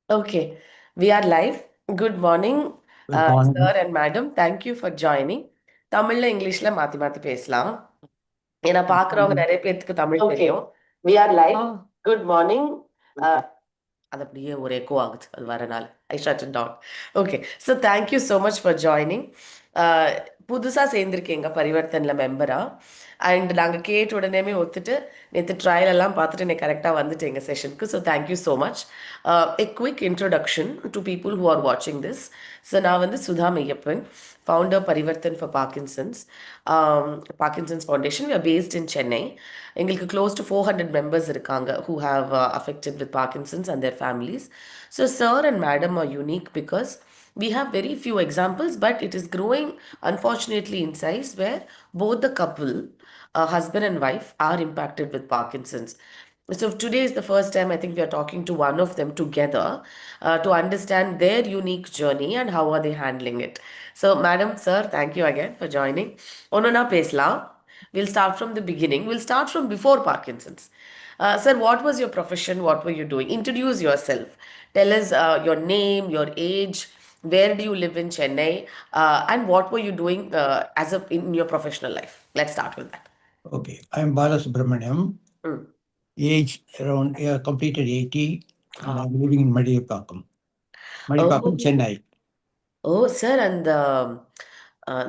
Okay, we are live. Good morning, Good morning. sir and madam. Thank you for joining. தமிழ்ல இங்கிலீஷ்ல மாத்தி மாத்தி பேசலாம். ஏன்னா பாக்குறவங்க நிறைய பேர்த்துக்கு தமிழ் தெரியும். We are live. Good morning. அது அப்படியே ஒரு எக்கோ ஆகுது அது வரனால I shut it down. Okay, so thank you so much for joining. புதுசாக சேர்ந்துருக்கீங்க பரிவர்த்தனில் மெம்பரா. அண்ட் நாங்கள் கேட்ட உடனேமே ஒத்துட்டு நேற்று ட்ரையல் எல்லாம் பார்த்துட்டு நீ கரெக்டாக வந்துட்டு எங்கள் செஷனுக்கு. So thank you so much. A quick introduction to people who are வாட்சிங் திஸ். ஸோ நான் வந்து Sudha Meyyappan, founder Parivarthan for Parkinsons, Parkinsons Foundation. We are based in Chennai. எங்களுக்கு க்ளோஸ் டு 400 மெம்பர்ஸ் இருக்காங்க who have affected with Parkinsons and their families. So sir and madam are unique because we have very few examples, but it is growing unfortunately in size where both the couple, husband and wife, are impacted with Parkinson's. So today is the first time I think we are talking to one of them together to understand their unique journey and how are they handling it. So madam, sir, thank you again for joining. Onona pesla. We'll start from the beginning. We'll start from before Parkinson's. Sir, what was your profession? What were you doing? Introduce yourself. Tell us your name, your age, where do you live in Chennai, and what were you doing in your professional life? Let's start with that. Okay, I'm Balasubramanian. Mm. Age around completed 80, and Ah. I'm living in Madipakam, Oh, Chennai. sir, and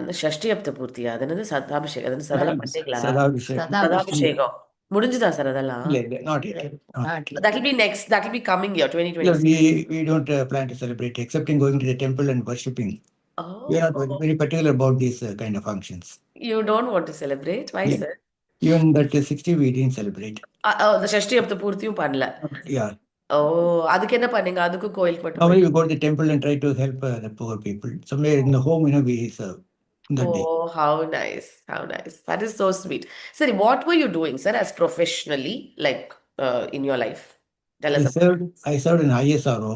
இந்த ஷஷ்டி அப்த பூர்த்தியா அது என்னது சதாபிஷேகம் அது அதெல்லாம் பண்ணீங்களா? Sadabhishek. சதாபிஷேகம் முடிஞ்சுதா sir அதெல்லாம்? Not yet. Not yet. That will be next. That will be coming year, Yeah, 2026. we don't plan to celebrate except in going to the temple and worshipping. We are not Oh, very particular about these kind of functions. you don't want to celebrate? Why, Yeah. sir? Even that 60 we didn't celebrate. The ஷஷ்டி அப்த பூர்த்தியும் பண்ணல. Yeah. ஓ, அதுக்கு என்ன பண்ணீங்க? அதுக்கும் கோயிலுக்கு மட்டும் Normally போய். we go to the temple and try to help the poor people. Somewhere in the home, we serve that day. Oh, how nice. How nice. That is so sweet. Sir, what were you doing, sir, as professionally, like in your life? Tell I us about. served I served in ISRO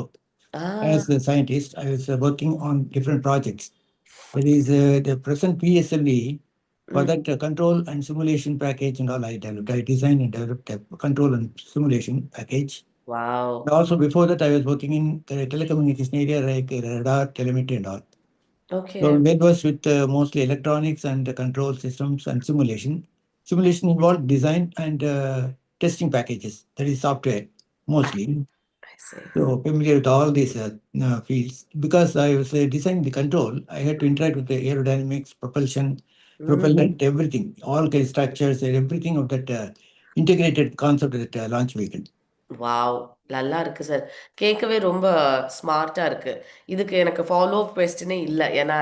Ah, as a scientist. I was working on different projects. That is the present PSLE. For mm, that control and simulation package and all I developed. I designed and developed a control and simulation package. wow. Also before that, I was working in the telecommunication area like radar, telemetry and all. So Okay. that was with mostly electronics and control systems and simulation. Simulation involved design and testing packages. That is software mostly. I see. So familiar with all these fields. Because I was designing the control, I had to interact with the aerodynamics, propulsion, Mm. propellant, everything, all kind of structures and everything of that integrated concept of that launch vehicle. Wow! நல்லா இருக்கு sir. கேட்கவே ரொம்ப ஸ்மார்ட்டா இருக்கு. இதுக்கு எனக்கு follow up கொஸ்டினே இல்ல. ஏன்னா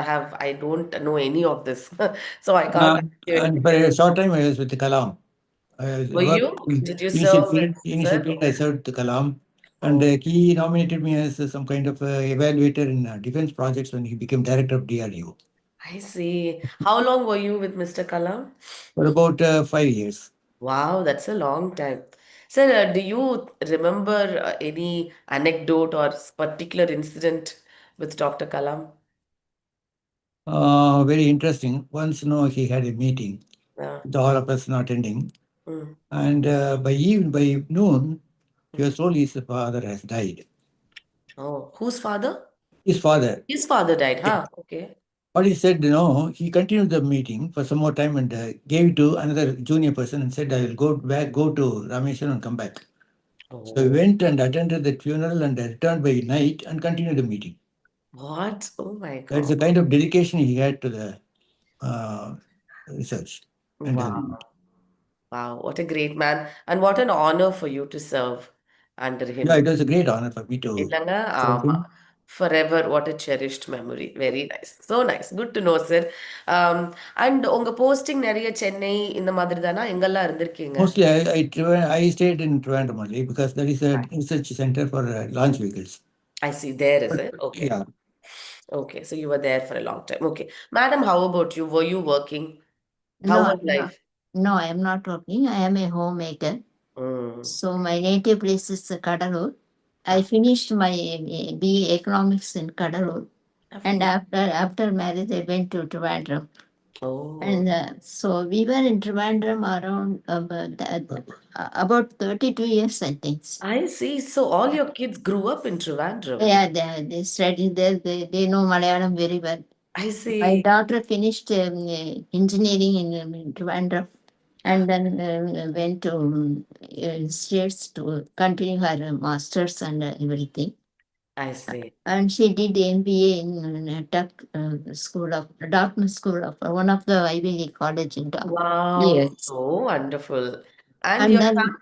I don't know any of this. So I can't ask you And for anything. a short time, I was with the Kalam. Were you? Worked in Did you serve with initial sir? period, I served the Kalam. And Oh, he nominated me as some kind of evaluator in defense projects when he became director of DRDO I see. How long were you with Mr. Kalam? for about 5 years. Wow, that's a long time. Sir, do you remember any anecdote or particular incident with Dr. Kalam? Very interesting. Once, he had a meeting Yeah. with all of us not attending. Mm. And by noon, he was told his father has died. Oh, whose father? His father. His father died, Yeah. huh? Okay. What he said, he continued the meeting for some more time and gave it to another junior person and said, I will go to Rameshwaram and come back. So he Oh, went and attended the funeral and returned by night and continued the meeting. what? Oh my That's God. the kind of dedication he had to the uh, research and Wow. development. Wow. What a great man. And what an honor for you to serve under Yeah, him. it was a great honor for me to இல்லங்க, serve ஆமா. him. Forever, what a cherished memory. Very nice. So nice. Good to know, sir. Um, and உங்க posting நிறைய சென்னை இந்த மாதிரி தானா? எங்கெல்லாம் இருந்திருக்கீங்க? Mostly, I stayed in Trivandrum only because that is a research center for launch vehicles. I see. There is But it. Okay. yeah, Okay. So you were there for a long time. Okay. Madam, how about you? Were you working? How No, was I'm not. life? No, I am not working. I am a homemaker. Mm. So my native place is Kadalur. I Ah, finished my BA Economics in Kadalur. And lovely. after marriage, I went to Trivandrum. Oh, And so we were in Trivandrum around about 32 years, I think. I see. So all your kids grew up in Trivandrum. Yeah, they studied there. They know Malayalam very well. I My see. daughter finished engineering in Trivandrum and then went to States to continue her masters and everything. I see. And she did MBA in Dartmouth School of one of the Ivy League college in Dartmouth. Wow, Yes. so wonderful. And And your then son?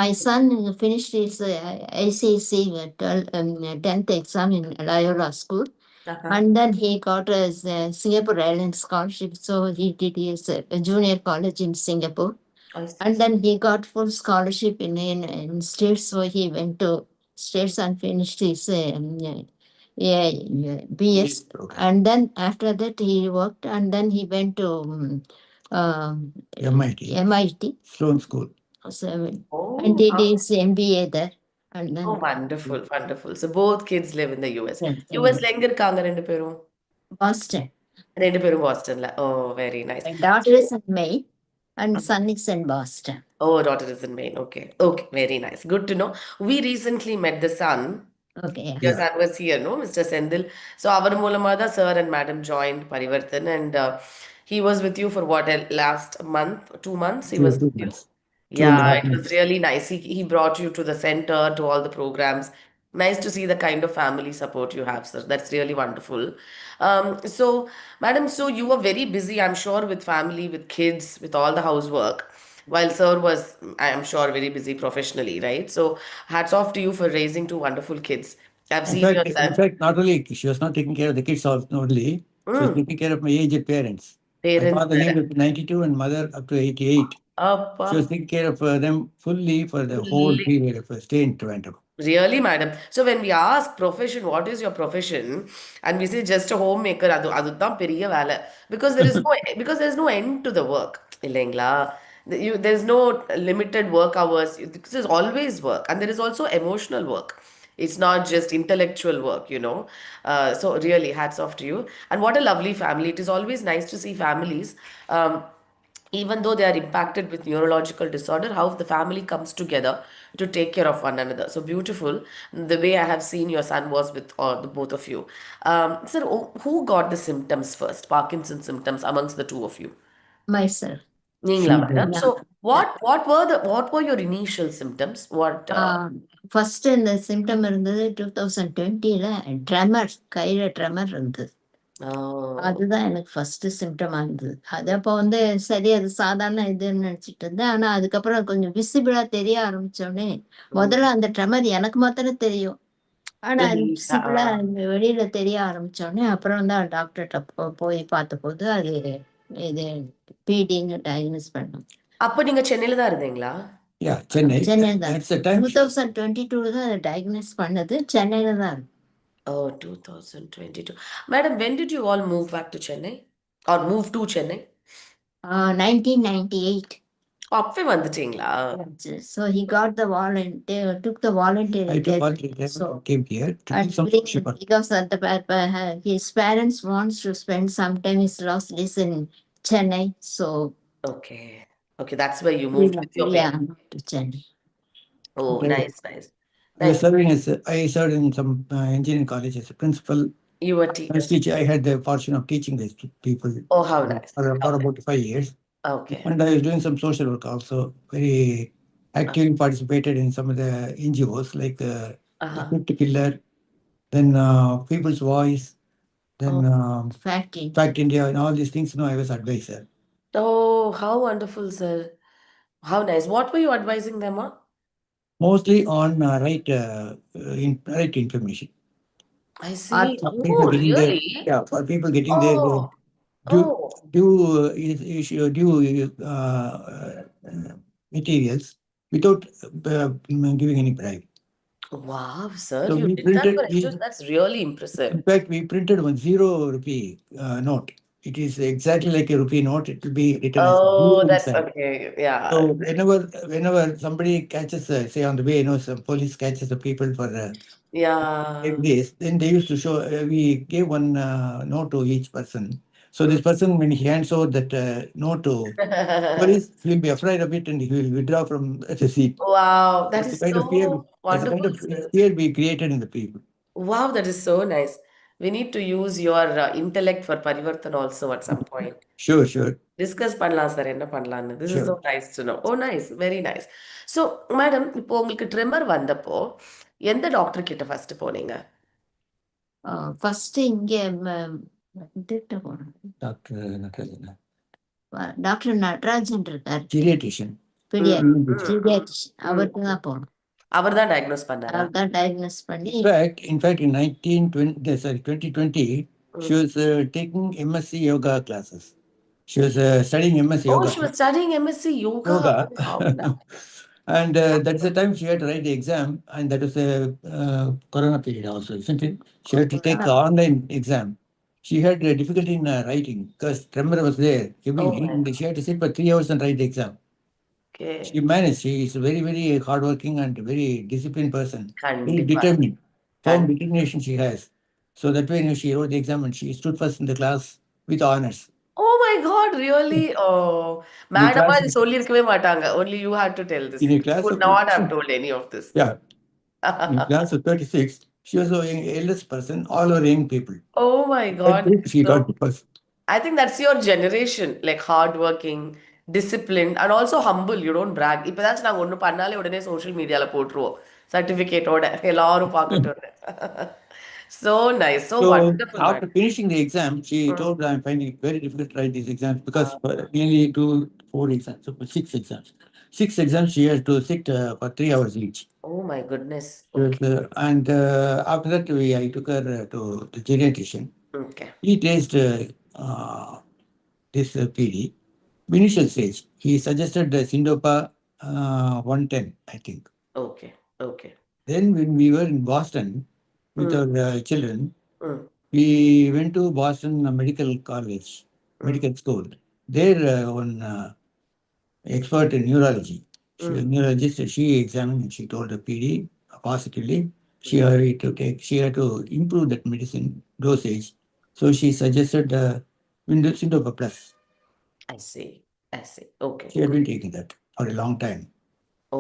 my son finished his ICC 10th exam in Loyola School. Uh-huh. And then he got a Singapore Airlines scholarship. So he did his junior college in Singapore. I see. And then he got full scholarship in States. So he went to States and finished his BS. program. And then after that he worked and then he went to MIT, MIT. Sloan School. So, and Oh, did his MBA there. And then oh, wonderful, wonderful. So both kids live in the US. yes, US ல எங்க இருக்காங்க ரெண்டு பேரும்? Boston. ரெண்டு பேரும் பாஸ்டன்ல. Oh, very nice. My daughter is in Maine and son is in Boston. Oh, daughter is in Maine. Okay. Okay, very nice. Good to know. We recently met the son. Okay. Your son was here, no, Mr. Sendil. So our Mulamada sir and madam joined Parivarthan, and he was with you for what, last month, 2 months he was 2 with you. months. 2.5 Yeah, it was months. really nice. He brought you to the center, to all the programs. Nice to see the kind of family support you have, sir. That's really wonderful. So, madam, so you were very busy, I'm sure, with family, with kids, with all the housework, while sir was, I am sure, very busy professionally, right? So, hats off to you for raising two wonderful kids. I've seen your In son, fact, not only she was not taking care of the kids only, she was taking care of my aged parents. My parents. father lived up to 92 and mother up to 88. She was taking care of them fully for the whole Fully. period of her stay in Toronto. Really, madam. So when we ask profession, what is your profession? And we say just a homemaker, அதுதான் பெரிய வேலை. Because there is no end to the work. இல்லைங்களா? There's no limited work hours. This is always work. And there is also emotional work. It's not just intellectual work, you know. So really, hats off to you. And what a lovely family. It is always nice to see families. Even though they are impacted with neurological disorder, how the family comes together to take care of one another. So beautiful. The way I have seen your son was with the both of you. Sir, who got the symptoms first, Parkinson's symptoms amongst the two of you? Myself. நீங்களா, madam? Yeah. So what were your initial symptoms? First இந்த symptom இருந்தது 2020ல tremor, கையில tremor இருந்தது. Oh, அதுதான் எனக்கு first சிம்டமா இருந்தது. அது அப்போ சரி அது சாதாரண இதுன்னு நினைச்சிட்டு இருந்தேன். ஆனா அதுக்கப்புறம் கொஞ்சம் விசிபிளா தெரிய ஆரம்பிச்சோடனே முதல்ல அந்த ட்ரெமர் எனக்கு மாத்திரம் தெரியும். ஆனா அது விசிபிளா வெளியில தெரிய ஆரம்பிச்சோடனே அப்புறம் தான் டாக்டர்கிட்ட போய் பார்த்தபோது அது இது பிடின்னு டயக்னோஸ் பண்ணோம். அப்ப நீங்க சென்னையில தான் இருந்தீங்களா? Yeah, Chennai. சென்னையில் தான். That's the time. 2022 தான் அதை டயக்னோஸ் பண்ணது. சென்னையில தான் இருக்கு. Oh, 2022. Madam, when did you all move back to Chennai? Or move to Chennai? 1998. அப்பவே வந்துட்டீங்களா? So he got the volunteer, took the voluntary I took death. voluntary So came here to and do some bring- social work. because at his parents wants to spend some time, his lost lives in Chennai. So Okay. Okay, that's where you moved with your yeah, parents. to Chennai. Oh, Okay. nice, nice. I was Nice. serving I served in some engineering college as a principal. You were I was teaching. teaching. I had the fortune of teaching these people Oh, how nice. for Okay. about 5 years. Okay. And I was doing some social work also. Very actively participated in some of the NGOs like the Uh-huh. Fit to Killer, then People's Voice, then Fact India, and all these things. I was advisor. Oh, how wonderful, sir. How nice. What were you advising them on? Mostly on right information. I see. For people Oh, getting really? for people getting their Oh, due oh. materials without giving any bribe. Wow, sir. So You we did that printed- for NGOs. That's really impressive. In fact, we printed 1 0 rupee note. It is exactly like a rupee note. It will be written as Oh, zero that's inside. okay. Yeah. So whenever somebody catches, say on the way, some police catches the people for Yeah. this, then they used to show. We gave one note to each person So this person, when he hands over that note to police, he'll be afraid of it and he will withdraw from the seat. Wow, that That's is the kind of fear. so That's the kind wonderful, of sir. fear we created in the people. Wow, that is so nice. We need to use your intellect for Parivarthan also at some point. Sure, sure, discuss பண்ணலாம் sir என்ன பண்ணலாம்னு. This is sure. so nice to know. Oh nice, very nice. So madam, இப்போ உங்களுக்கு tremor வந்தப்போ எந்த doctor கிட்ட first போனீங்க? First இங்க இதுகிட்ட போனோம். Dr. Natarajana. டாக்டர் நடராஜன் இருக்கார், Geriatrician. பீடியாட்ரிஷியன். அவருக்கு தான் போனோம். அவர் தான் டயக்னோஸ் பண்ணாரா? அவர் தான் டயக்னோஸ் பண்ணி In fact, in 2020, she was taking MSc yoga classes. She was studying MSc Oh, yoga. she was studying MSc yoga. Yoga. Oh, how nice. And that's the time she had to write the exam, and that was a corona period also, isn't it? She had to take the online exam. She had difficulty in writing because tremor was there heavily, my and she had to sit for 3 hours and write the exam. Okay. She managed. She is a very, very hardworking and very disciplined person. Very கண்டிப்பா. determined. Firm determination she has. So that way, she wrote the exam and she stood first in the class with honors. Oh my God, really? Oh, மேடமா class- இது சொல்லியிருக்கவே மாட்டாங்க. Only you had to tell this. In a class You would of- not have told any of this. Yeah. In class of 36, she was the eldest person, all our young people. Oh my That God. group she So, got the first. I think that's your generation, like hardworking, disciplined, and also humble. You don't brag. இப்போதாச்சும் நாங்கள் ஒன்று பண்ணாலே உடனே social மீடியாவில் போட்டுருவோம் சர்டிஃபிகேட்டோட எல்லாரும் பார்க்கட்டும். So nice, so wonderful. After finishing the exam, she told me, I'm finding it very difficult to write these exams because for nearly 4 exams, so for 6 exams. 6 exams she had to sit for 3 hours each. Oh my goodness. And after that, I took her to the geriatrician. Okay. He tasted this PD. Initial stage, he suggested the Sindopa 110, I think. Okay. Okay. Then when we were in Boston with our children, Mm. we went to Boston Medical College, medical school. There, one expert in neurology, she was a neurologist, she examined and she told the PD positively. She had to improve that medicine dosage. So she suggested Sindopa Plus. I see. Okay. She had been taking that for a long time.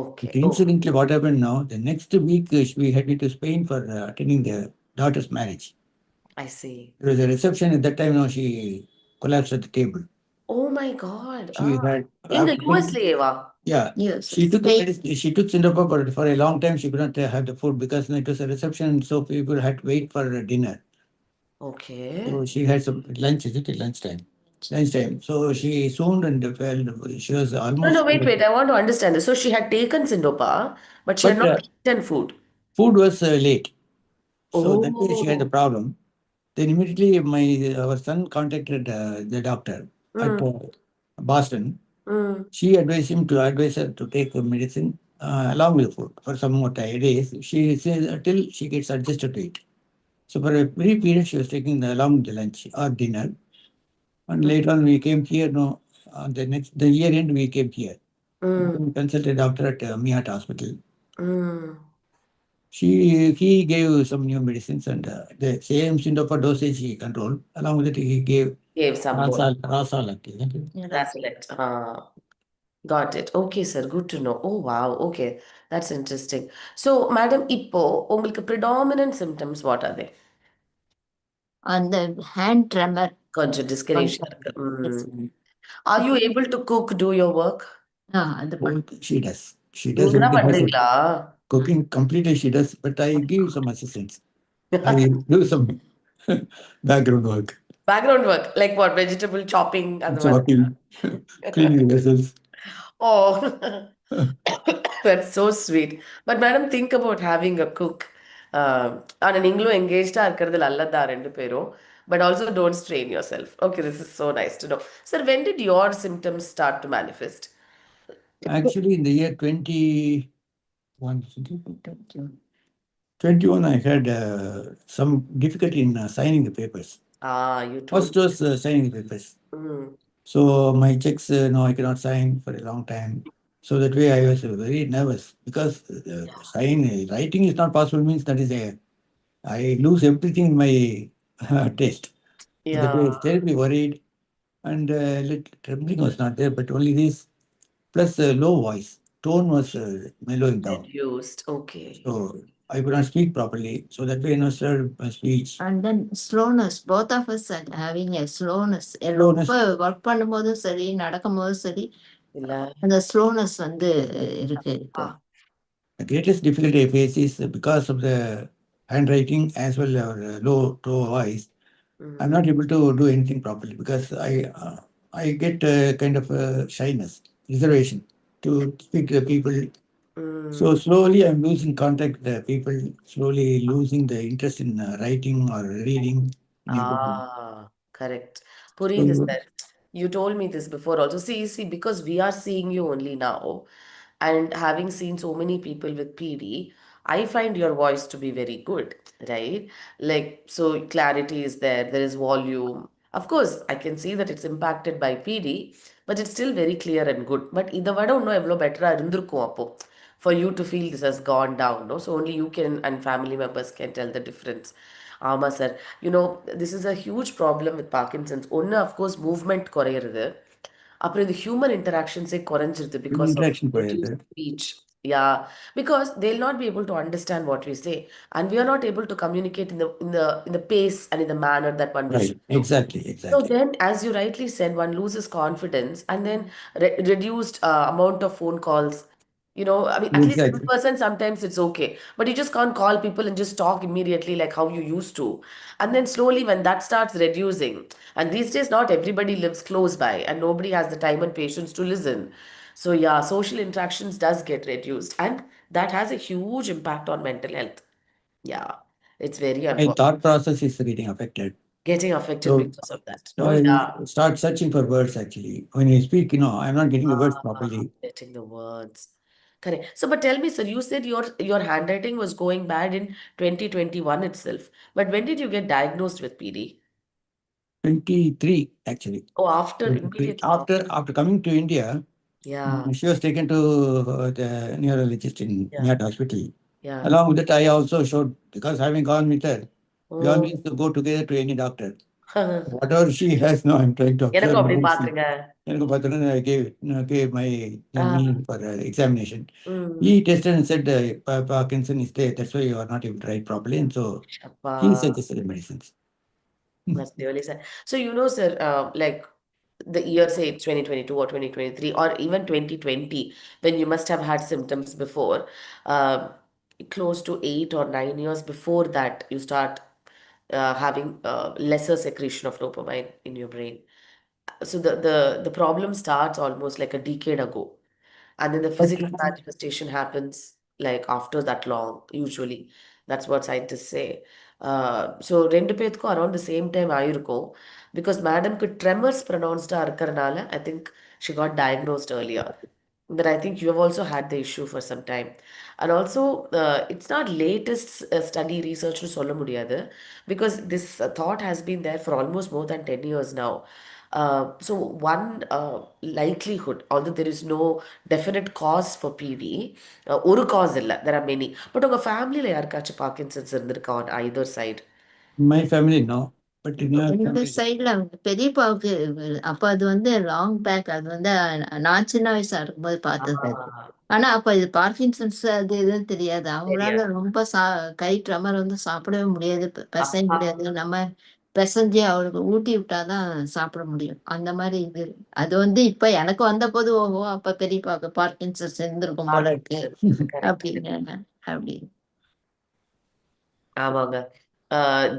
Okay. But incidentally, what happened now, the next week we headed to Spain for attending the daughter's marriage. I see. There was a reception at that time. Now she collapsed at the table. Oh my God. She had In the US லேவா? yeah. Yes, She took the Spain. medicine, she took Sindopa, but for a long time she could not have the food because it was a reception, so people had to wait for dinner. Okay. So she had some lunch, is it lunchtime? Lunchtime. So she swooned and fell. She was almost. No, wait. I want to understand this. So she had taken Sindopa, but she had But, not eaten food. Food was late. So that way she had the Oh. problem. Then immediately our son contacted the doctor at Boston. She advised her to take medicine along with food for some more days. She says until she gets adjusted to it. So for a brief period, she was taking along with the lunch or dinner. And later on, we came here. No, the year end, we came here. We consulted a doctor at Mihat Hospital. He gave some new medicines and the same Sindopa dosage he controlled. Along with it, he gave some more. Rasalak, isn't it? That's it. Got it. Okay, sir. Good to know. Oh, wow. Okay. That's interesting. So, madam, இப்போ உங்களுக்கு predominant symptoms, what are they? அந்த hand tremor. கொஞ்சம் discouraging இருக்கு. Are you able to cook, do your work? அது She does. She does. நீங்க தான் பண்றீங்களா? Cooking completely she does, but I give some assistance. I do some background work. Background work, like what? Vegetable chopping and Chopping, cleaning vessels. Oh, that's so sweet. But madam, think about having a cook. ஆனா நீங்களும் engaged-ஆ இருக்கிறது நல்லதா ரெண்டு பேரும். But also don't strain yourself. Okay, this is so nice to know. Sir, when did your symptoms start to manifest? Actually, in the year 21, 21, I had some difficulty in signing the papers. You told First was signing the papers. So my checks, no, I cannot sign for a long time. So that way I was very nervous because writing is not possible means that is I lose everything in my test. So that way, I was Yeah. terribly worried, and trembling was not there, but only this plus low voice. Tone was mellowing down. Reduced. Okay. So I could not speak properly. So that way, started my speech. And then slowness, both of us are having a slowness. Slowness. ரொம்ப work பண்ணும்போதும் சரி நடக்கும் போதும் சரி இல்ல. அந்த slowness வந்து இருக்கு இப்போ. Ah. The greatest difficulty I face is because of the handwriting as well as low voice. I'm not able to do anything properly because I get kind of shyness, reservation to speak to the people. So slowly I'm losing contact with the people, slowly losing the interest in writing or reading. and everything. Correct. So புரியுது sir. You told me this before also. See, because we are seeing you only now, and having seen so many people with PD, I find your voice to be very good, right? Like, so clarity is there, there is volume. Of course, I can see that it's impacted by PD, but it's still very clear and good. But இதை விட இன்னும் எவ்வளோ பெட்டராக இருந்திருக்கும் அப்போ for you to feel this has gone down, no? So only you can and family members can tell the difference. ஆமா sir. This is a huge problem with Parkinson's. ஒன்று, of course, movement குறையிறது. அப்புறம் இந்த human இன்டராக்ஷன்ஸே குறைஞ்சிருது human because of interaction reduced குறையுது. speech. Yeah, because they'll not be able to understand what we say, and we are not able to communicate in the pace and in the manner that one Right. wishes to. Exactly. So Exactly. then, as you rightly said, one loses confidence, and then reduced amount of phone calls. I mean, at least in Exactly. person, sometimes it's okay, but you just can't call people and just talk immediately like how you used to. And then slowly, when that starts reducing, and these days, not everybody lives close by, and nobody has the time and patience to listen. So yeah, social interactions does get reduced, and that has a huge impact on mental health. Yeah, it's very My unfortunate. thought process is getting affected. Getting affected So, because of that. so No, I yeah. start searching for words actually. When you speak, I'm not getting the words properly. Getting the words. Correct. So, but tell me, sir, you said your handwriting was going bad in 2021 itself. But when did you get diagnosed with PD? 23 actually. Oh, after 23. immediately. After coming to India, Yeah, she was taken to the neurologist in yeah, Niyat Hospital. yeah. Along with that, I also showed, because having gone with her, we Oh, always go together to any doctor. Whatever she has now, I'm trying to observe. எனக்கும் அப்படி and see. பாத்துருங்க. எனக்கு பார்த்தோன்னே I gave my Ah, knee for examination. He tested and said Parkinson is there. That's why you are not able to write properly. And so அப்பா. he suggested the medicines. That's really sad. So, sir, like the year, say it's 2022 or 2023 or even 2020, when you must have had symptoms before, uh, close to 8 or 9 years before that, you start having lesser secretion of dopamine in your brain. So the problem starts almost like a decade ago. And then the But physical manifestation happens like after that long, usually. That's what scientists say. So ரெண்டு பேத்துக்கும் around the same time ஆயிருக்கும். Because madamக்கு tremors pronounced இருக்கறனால, I think she got diagnosed earlier. But I think you have also had the issue for some time. And also, it's not latest study research to சொல்ல முடியாது because this thought has been there for almost more than 10 years now. So one likelihood, although there is no definite cause for PD, ஒரு cause இல்ல, there are many. But உங்க ஃபேமிலியில யாருக்காச்சும் Parkinson's இருந்திருக்கா on either side? my family, no. But in your இந்த family, சைட்ல பெரியப்பாவுக்கு அப்ப அது வந்து லாங் பேக், அது வந்து நான் சின்ன வயசா இருக்கும்போது பார்த்தது அது. Ah, ஆனா அப்ப இது பார்க்கின்சன்ஸ் அது இதுன்னு தெரியாது. அவங்களால தெரியாது. ரொம்ப கை ட்ரமர் வந்து சாப்பிடவே முடியாது, பிசைய அப்பா. முடியாது. நம்ம பிசைஞ்சு அவருக்கு ஊட்டி விட்டாதான் சாப்பிட முடியும். அந்த மாதிரி இது. அது வந்து இப்ப எனக்கு வந்த போது ஓஹோ அப்ப பெரியப்பாவுக்கு பார்க்கின்சன்ஸ் இருந்திருக்கும் போல இருக்கு Parkinson's, correct. அப்படின்னு அப்படி. ஆமாங்க.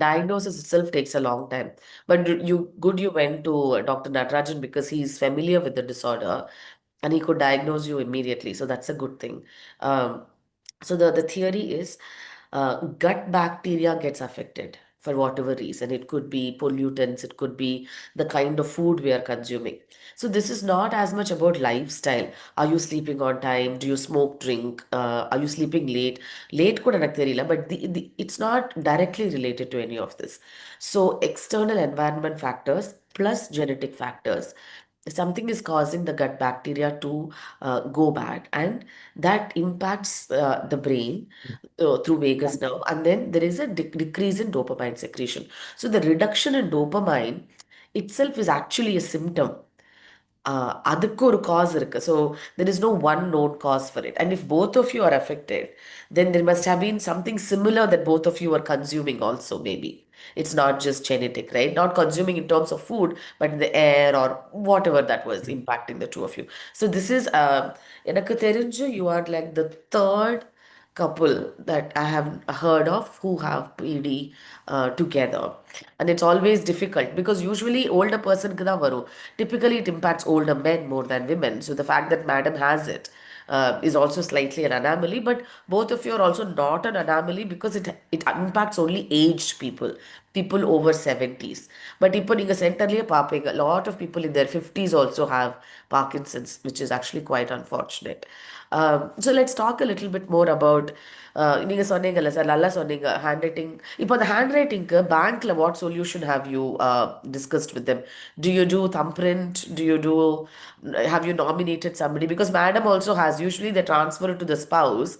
Diagnosis itself takes a long time. But you went to Dr. Natarajan because he is familiar with the disorder and he could diagnose you immediately. So that's a good thing. Um, so the theory is gut bacteria gets affected for whatever reason. It could be pollutants, it could be the kind of food we are consuming. So this is not as much about lifestyle. Are you sleeping on time? Do you smoke, drink? Are you sleeping late? Late கூட எனக்கு தெரியல, but it's not directly related to any of this. So external environment factors plus genetic factors. something is causing the gut bacteria to go bad, and that impacts the brain through vagus nerve, and then there is a decrease in dopamine secretion. So the reduction in dopamine itself is actually a symptom. அதுக்கு ஒரு cause இருக்கு. So there is no one known cause for it. And if both of you are affected, then there must have been something similar that both of you are consuming also, maybe. It's not just genetic, right? Not consuming in terms of food, but in the air or whatever that was impacting the two of you. So this is, எனக்கு தெரிஞ்சு you are like the third couple that I have heard of who have PD together. And it's always difficult because usually older person க்கு தான் வரும். Typically, it impacts older men more than women. So the fact that madam has it is also slightly an anomaly. But both of you are also not an anomaly because it impacts only aged people, people over 70s. But இப்போ நீங்க சென்டர்லயே பார்ப்பீங்க, a lot of people in their 50s also have Parkinsons, which is actually quite unfortunate. So let's talk a little bit more about நீங்க சொன்னீங்கல்ல sir, நல்லா சொன்னீங்க, hand writing. இப்போ அந்த hand ரைட்டிங்க்கு பேங்க்ல what solution have you discussed with them? Do you do thumbprint? Have you nominated somebody? Because madam also has, usually they transfer it to the spouse,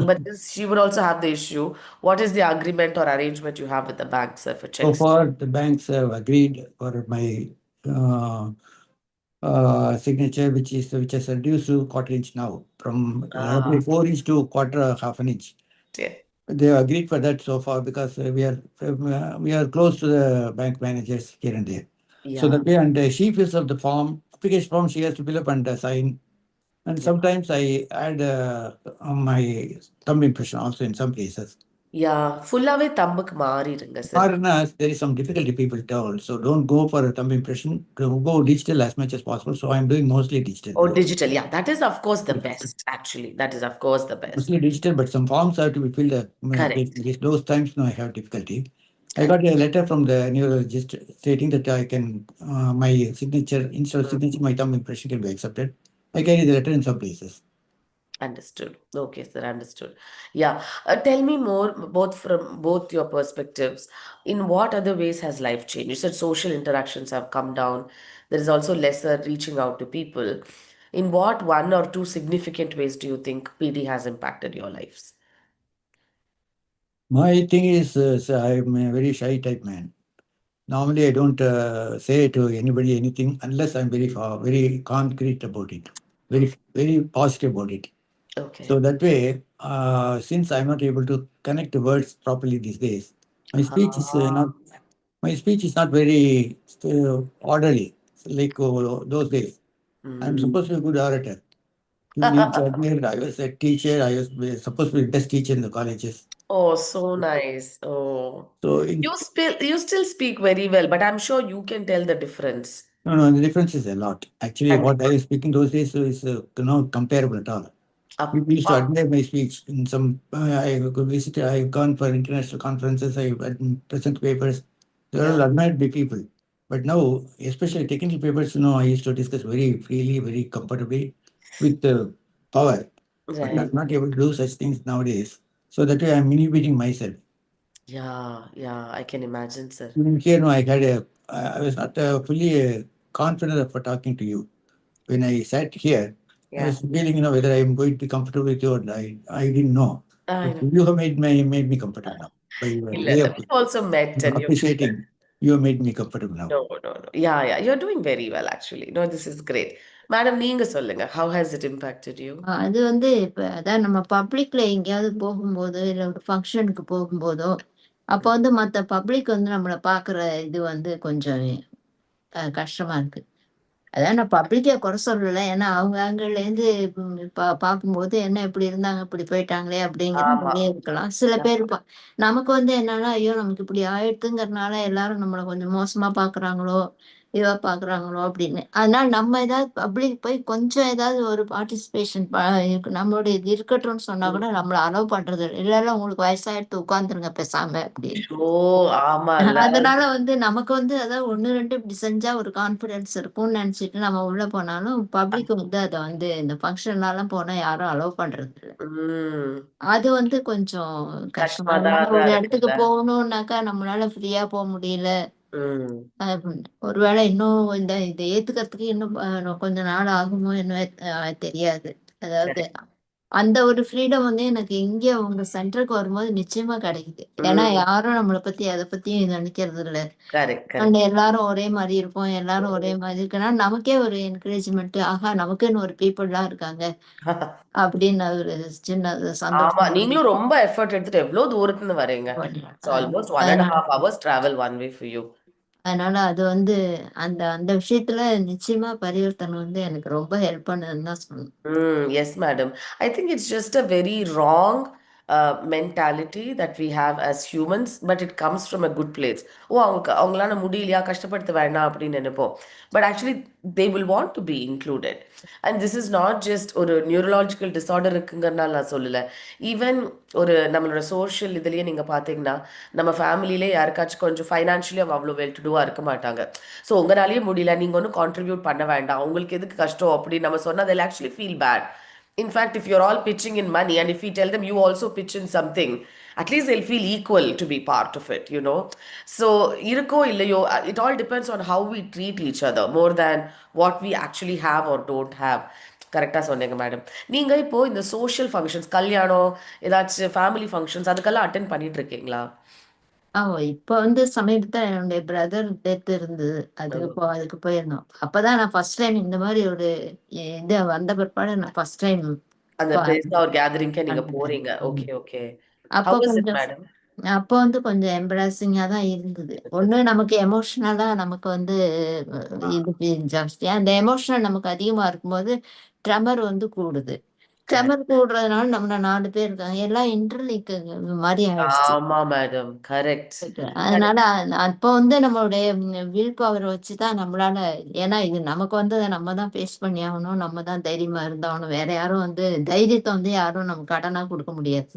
but this, she would also have the issue. What is the agreement or arrangement you have with the bank, sir, for So checks? far, the banks have agreed for my signature, which has reduced to quarter inch now, from roughly 4 inch to quarter half an inch. Yeah. They have agreed for that so far because we are close to the bank managers here and there. So Yeah. that way, and she fills up the form, application form she has to fill up and sign. And Yeah. sometimes I add my thumb impression also in some places. Yeah. ஃபுல்லாவே தம்புக்கு மாறிடுங்க sir. Foreigners, there is some difficulty people told. So don't go for a thumb impression. Go digital as much as possible. So I'm doing mostly digital. Oh, digital. Yeah, that is of course the best, actually. That is of course the best. Mostly digital, but some forms have to be filled up. Correct. Those times, no, I have difficulty. I got a letter from the neurologist stating that I can, my signature, instead of signature, my thumb impression can be accepted. I carry the letter in some places. Understood. Okay, sir, understood. Yeah. Tell me more, from both your perspectives. In what other ways has life changed? You said social interactions have come down. There is also lesser reaching out to people. In what one or two significant ways do you think PD has impacted your lives? My thing is, I'm a very shy type man. Normally, I don't say to anybody anything unless I'm very concrete about it, very positive about it. Okay. So that way, since I'm not able to connect the words properly these days, my speech is not very orderly like those days. I'm supposed to be a good orator. I was a teacher. I was supposed to be the best teacher in the colleges. Oh, so nice. Oh. So You still speak very well, but I'm sure you can tell the difference. no, the difference is a lot. Actually, what I was speaking those days is not comparable at all. People used to admire my speech. In some, I've gone for international conferences, I've present papers. They are all admired by people. But now, especially technical papers, I used to discuss very freely, very comfortably with power. But Right. not able to do such things nowadays. So that way I'm inhibiting myself. Yeah, I can imagine, sir. Even here, I was not fully confident of talking to you. When I sat here, I was feeling, whether I am going to be comfortable with you or not. I didn't know. I But know. you have made me comfortable now. By your way of We've also met and you. appreciating, you have made me comfortable now. No. Yeah, you're doing very well, actually. No, this is great. Madam, நீங்க சொல்லுங்க. How has it impacted you? அது வந்து இப்ப அதான் நம்ம பப்ளிக்ல எங்கேயாவது போகும்போதோ இல்ல ஒரு ஃபங்க்ஷனுக்கு போகும்போதோ அப்ப வந்து மத்த பப்ளிக் வந்து நம்மள பாக்குற இது வந்து கொஞ்சம் கஷ்டமா இருக்கு. அதான் நான் பப்ளிக்க குறை சொல்லல. ஏன்னா அவங்க ஆங்கிள்லேருந்து பார்க்கும்போது என்ன இப்படி இருந்தாங்க, இப்படி போயிட்டாங்களே அப்படிங்கிற ஆமா. மாதிரியே இருக்கலாம். சில பேர் நமக்கு வந்து என்னன்னா, ஐயோ! நமக்கு இப்படி ஆயிடுத்துங்கிறனால எல்லாரும் நம்மள கொஞ்சம் மோசமா பார்க்குறாங்களோ, இதுவா பார்க்குறாங்களோ அப்படின்னு. அதனால நம்ம ஏதாவது பப்ளிக் போய் கொஞ்சம் ஏதாவது ஒரு பார்ட்டிசிபேஷன் நம்மளுடைய இது இருக்கட்டும்னு சொன்னா கூட நம்மள அலோவ் பண்றது இல்ல. இல்ல, இல்ல உங்களுக்கு வயசாயிடுத்து உட்காந்துருங்க பேசாம அப்படின்னு. ஓ, ஆமால்ல. அதனால வந்து நமக்கு வந்து அதாவது 1, 2 இப்படி செஞ்சா ஒரு கான்ஃபிடன்ஸ் இருக்கும்னு நெனச்சுட்டு நம்ம உள்ள போனாலும், பப்ளிக் வந்து அத வந்து இந்த ஃபங்ஷன்லாம் போனா யாரும் அலோவ் பண்றது இல்ல. ம். அது வந்து கொஞ்சம் கஷ்டமா கஷ்டமா நம்ம தான் ஒரு இடத்துக்கு இருக்குல்ல. போகணும்னாக்கா நம்மளால ஃப்ரீயா போ முடியல. ம். ஒருவேளை இன்னும் இதை ஏத்துக்கிறதுக்கு இன்னும் கொஞ்ச நாள் ஆகுமோ என்ன தெரியாது. அதாவது கரெக்ட். அந்த ஒரு ஃப்ரீடம் வந்து எனக்கு இங்க உங்க சென்டருக்கு வரும்போது நிச்சயமா கிடைக்குது. ஏன்னா ம். யாரும் நம்மளை பத்தி எதை பத்தியும் நினைக்கிறது இல்ல. Correct, and correct. எல்லாரும் ஒரே மாதிரி இருப்போம், எல்லாரும் ஒரே மாதிரி இருக்குன்னா நமக்கே ஒரு என்கரேஜ்மெண்ட், ஆஹா நமக்குன்னு ஒரு பீப்புள்லாம் இருக்காங்க அப்படின்னு ஒரு சின்ன ஆமா. சந்தோஷம் நீங்களும் ரொம்ப எஃபர்ட் எடுத்துட்டு எவ்ளோ தூரத்துல வரீங்க. இட்ஸ் ஆல்மோஸ்ட் 1 அதனால 1/2 hours travel one way for you. அதனால அது வந்து அந்த அந்த விஷயத்துல நிச்சயமா பரிவர்த்தனை வந்து எனக்கு ரொம்ப ஹெல்ப் பண்ணுதுன்னு தான் சொல்லணும். Yes, madam. I think it's just a very wrong mentality that we have as humans, but it comes from a good place. ஓ அவங்களால முடியலையா கஷ்டப்படுத்த வேண்டாம் அப்படின்னு நினைப்போம். But actually, they will want to be included. And this is not just ஒரு neurological disorder இருக்குங்கிறனால நான் சொல்லல. Even ஒரு நம்மளோட சோஷியல் இதுலயே நீங்க பார்த்தீங்கன்னா நம்ம ஃபேமிலியிலே யாருக்காச்சும் கொஞ்சம் ஃபைனான்ஷியலி அவங்க அவ்வளோ வெல் டு டூவாக இருக்க மாட்டாங்க. ஸோ உங்களாலேயே முடியல நீங்கள் ஒன்றும் கான்ட்ரிபியூட் பண்ண வேண்டாம் உங்களுக்கு எதுக்கு கஷ்டம் அப்படின்னு நம்ம சொன்னால் they'll actually feel bad. In fact, if you're all pitching in money and if we tell them you also pitch in something, at least they'll feel equal to be part of it, you know. So, irukko illayo, it all depends on how we treat each other more than what we actually have or don't have. கரெக்டாக சொன்னீங்க madam. நீங்கள் இப்போ இந்த social functions கல்யாணம் ஏதாச்சும் family functions அதுக்கெல்லாம் attend பண்ணிட்டு இருக்கீங்களா? இப்ப வந்து சமீபத்துல என்னுடைய பிரதர் டெத் இருந்தது. அதுக்கு போயிருந்தோம். அப்பதான் நான் ஃபர்ஸ்ட் டைம் இந்த மாதிரி ஒரு இது வந்த பிற்பாடு நான் ஃபர்ஸ்ட் டைம் அந்த பெருசா ஒரு கேதரிங்க்கே நீங்க போறீங்க. Okay, okay. அப்போ ஹவ் வாஸ் இட் கொஞ்சம் மேடம்? அப்போ வந்து கொஞ்சம் எம்பராசிங்கா தான் இருந்தது. ஒண்ணு நமக்கு எமோஷனலா நமக்கு வந்து இது ஜாஸ்தி. அந்த எமோஷனல் நமக்கு அதிகமா இருக்கும்போது ட்ரெமர் வந்து கூடுது. ட்ரெமர் கூடுறதுனால நம்மள 4 பேர் இருக்காங்க. எல்லாம் இன்டர்லிங்க் மாதிரி ஆயிடுச்சு. ஆமா மேடம். கரெக்ட். அதனால அப்போ வந்து நம்மளுடைய வில் பவர் வச்சுதான் நம்மளால, ஏன்னா இது நமக்கு வந்து அதை நம்ம தான் ஃபேஸ் பண்ணி ஆகணும், நம்ம தான் தைரியமா இருந்தாகணும். வேற யாரும் வந்து தைரியத்தை வந்து யாரும் நம்ம கடனா கொடுக்க முடியாது.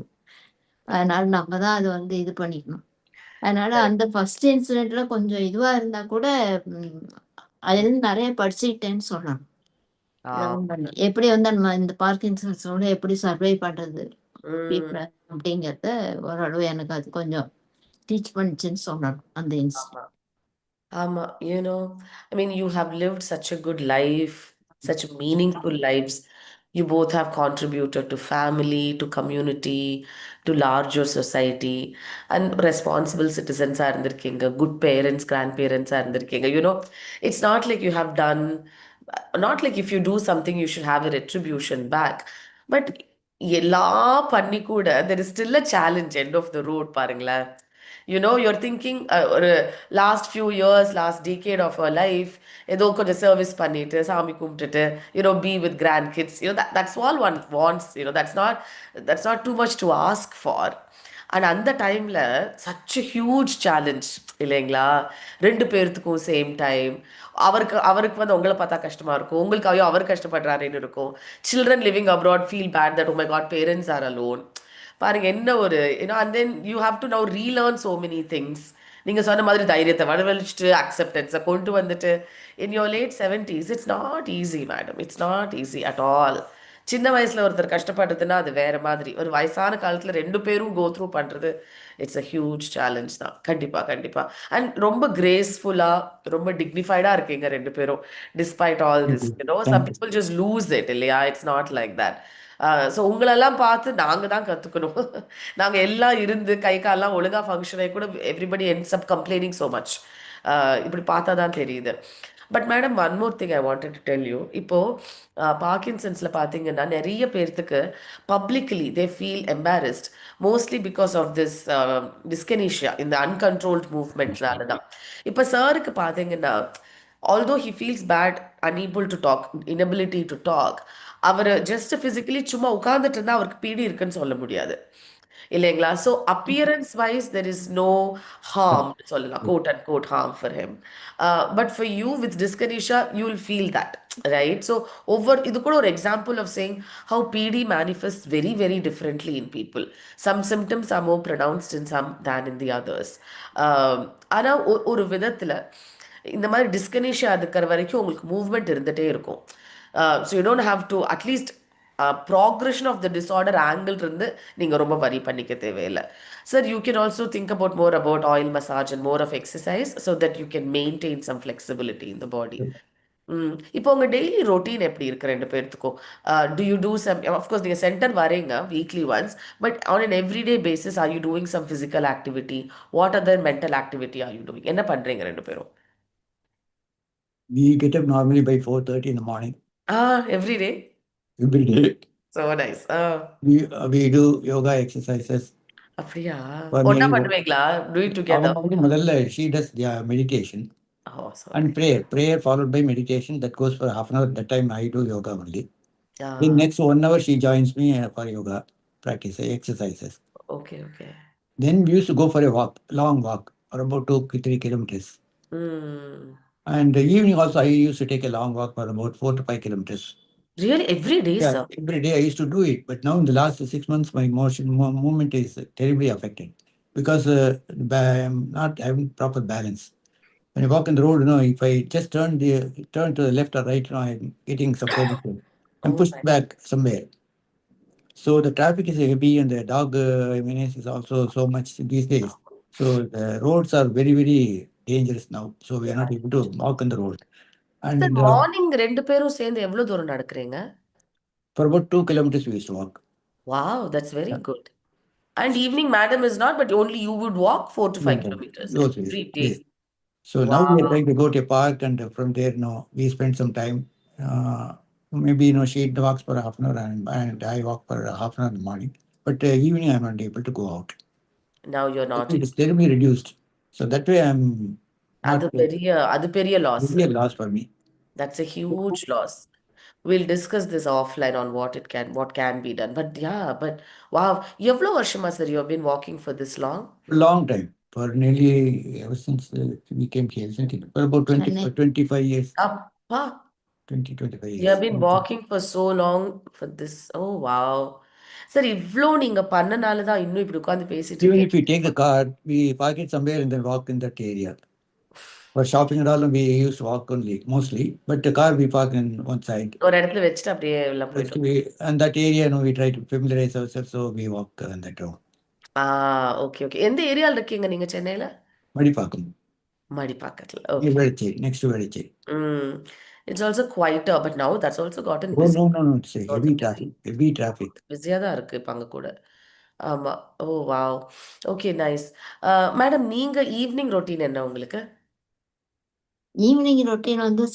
அதனால நம்ம தான் அதை வந்து இது பண்ணிக்கணும். அதனால அந்த ஃபர்ஸ்ட் இன்சிடென்ட்ல கொஞ்சம் இதுவா இருந்தா கூட ம், அதுல இருந்து நிறைய படிச்சுக்கிட்டேன்னு சொல்லலாம். எப்படி வந்து நம்ம இந்த பார்க்கின்சன்ஸோட எப்படி சர்வை பண்றது ம். பீப்புள அப்படிங்கறத ஓரளவு எனக்கு அது கொஞ்சம் டீச் பண்ணிச்சுன்னு சொல்லணும் அந்த இன்சிடென்ட். ஆமா. You know, I mean, you have lived such a good life, such meaningful lives. You both have contributed to family, to community, to larger society, and responsible citizens are இருந்திருக்கீங்க. Good parents, grandparents are இருந்திருக்கீங்க. You know, it's not like you have done, not like if you do something, you should have a retribution back. But எல்லாம் பண்ணி கூட there is still a challenge end of the road பாருங்களேன். You know, you're thinking ஒரு last few years, last decade of her life, ஏதோ கொஞ்சம் service பண்ணிட்டு சாமி கும்பிட்டுட்டு be with grandkids, that's all one wants, that's not too much to ask for. And அந்த டைம்ல such huge challenge இல்லைங்களா? 2 பேர்த்துக்கும் சேம் டைம். அவருக்கு அவருக்கு வந்து உங்களை பார்த்தா கஷ்டமா இருக்கும், உங்களுக்கு ஐயோ அவர் கஷ்டப்படுறாருன்னு இருக்கும். Children living abroad feel bad that oh my God parents are alone. பாருங்க என்ன ஒரு and then you have to now relearn so many things. நீங்க சொன்ன மாதிரி தைரியத்தை வரவழைச்சிட்டு அக்செப்டன்ஸை கொண்டு வந்துட்டு in your late 70s it's not easy madam. It's not easy at all. சின்ன வயசுல ஒருத்தர் கஷ்டப்படுறதுன்னா அது வேற மாதிரி. ஒரு வயசான காலத்துல 2 பேரும் கோ த்ரூ பண்றது இட்ஸ் அ ஹியூஜ் சேலஞ்ச் தான். கண்டிப்பா கண்டிப்பா. அண்ட் ரொம்ப கிரேஸ்ஃபுல்லா ரொம்ப டிக்னிஃபைடா இருக்கீங்க 2 பேரும் despite all this. Some Thank you. People just lose it இல்லையா? It's not like that. So உங்களெல்லாம் பார்த்து நாங்க தான் கத்துக்கணும். நாங்க எல்லாம் இருந்து கை கால்லாம் ஒழுங்கா ஃபங்க்ஷனை கூட everybody ends up complaining so much. இப்படி பார்த்தா தான் தெரியுது. But madam one more thing I wanted to tell you. இப்போ பார்க்கின்சன்ஸில் பார்த்தீங்கன்னா நிறைய பேர்த்துக்கு publicly they feel embarrassed mostly because of this dyskinesia இந்த அன்கண்ட்ரோல்ட் மூவ்மெண்ட்னால தான். இப்போ சாருக்கு பார்த்தீங்கன்னா although he feels bad, unable to talk, inability to talk, அவர் ஜஸ்ட் ஃபிசிக்கலி சும்மா உட்கார்ந்துட்டு இருந்தா அவருக்கு பீடி இருக்குன்னு சொல்ல முடியாது இல்லைங்களா? So appearance wise there is no harm சொல்லலாம், quote and quote harm for him. But for you with dyskinesia you will feel that, right? So இது கூட ஒரு example of saying how PD manifest very very differently in people. Some symptoms are more pronounced in some than in the others. ஆனால் ஒரு விதத்தில் இந்த மாதிரி டிஸ்கனேஷியா இருக்கிற வரைக்கும் உங்களுக்கு மூவ்மெண்ட் இருந்துகிட்டே இருக்கும். So you don't have to at least progression of the disorder angle இருந்து நீங்கள் ரொம்ப வரி பண்ணிக்க தேவையில்லை. Sir, you can also think about more about oil massage and more of exercise so that you can maintain some flexibility in the body. இப்போ உங்க daily routine எப்படி இருக்கு ரெண்டு பேர்த்துக்கும்? Do you do some, of course நீங்கள் centre வரீங்க weekly once, but on an everyday basis are you doing some physical activity? What other mental activity are you doing? என்ன பண்றீங்க ரெண்டு பேரும்? We get up normally by 4:30 in the morning every day. every day. So nice. We do yoga exercises அப்படியா? for ஒண்ணா nearly பண்ணுவீங்களா? Do it அவங்க together? வந்து முதல்ல she does meditation Oh, sorry. and prayer followed by meditation. That goes for half an hour. That time I do yoga only. Then Ah, next 1 hour she joins me for yoga practice exercises. okay, okay. Then we used to go for a walk, long walk, for about 2-3 kilometers. Hmm. And evening also I used to take a long walk for about 4 to 5 kilometers. Really? Every day, Yeah, sir? every day I used to do it, but now in the last 6 months my movement is terribly affected because I'm not having proper balance. When I walk on the road, if I just turn to the left or right, I'm getting some position. I'm Oh pushed my. back somewhere. So the traffic is heavy and the dog menace is also so much these days. So the roads are very, very dangerous now. So we are not able to walk on the road. Sir, And morning ரெண்டு பேரும் சேர்ந்து எவ்வளவு தூரம் நடக்கிறீங்க? for about 2 kilometers we used to walk. Wow, that's very Yeah. good. And evening, madam is not, but only you would walk 4 to 5 Yeah. kilometers Those ways. every day. Yes. So now we are Wow. trying to go to a park, and from there, we spend some time. Maybe she walks for half an hour, and I walk for half an hour in the morning. But evening, I'm not able to go out. Now you're not. It is terribly reduced. So that way, I'm not அது பெரிய loss. really a loss for me. That's a huge loss. We'll discuss this offline on what can be done. But yeah, but wow, எவ்வளவு வருஷமா sir you have been walking for this long? For a long time, for nearly ever since we came here, isn't it? For about 20, Chennai 25 years, அப்பா, 25 you have years. been walking for so long for this. Oh wow. Sir, இவ்ளோ நீங்க பண்ணனால தான் இன்னும் இப்படி உட்கார்ந்து பேசிட்டு Even இருக்கேன். if we take a car, we park it somewhere and then walk in that area. For shopping and all, we used to walk only, mostly. But the car we park in one side. ஒரு இடத்துல வச்சுட்டு அப்படியே எல்லாம் But போயிட்டோம். and that area, we try to familiarize ourselves, so we walk on that road. Okay, okay. எந்த ஏரியால இருக்கீங்க நீங்க சென்னையில? Madipakam, மடிப்பாக்கத்துல. near okay. Velicheri, next to Velicheri. It's also quieter, but now that's also gotten Oh, busy. no, it's a Also heavy busy. traffic, heavy traffic. பிஸியா தான் இருக்கு இப்ப அங்க கூட. ஆமா. ஓ வாவ். Okay, nice. மேடம், நீங்க ஈவினிங் ரொட்டீன் என்ன உங்களுக்கு? ஈவினிங் ரொட்டீன் வந்து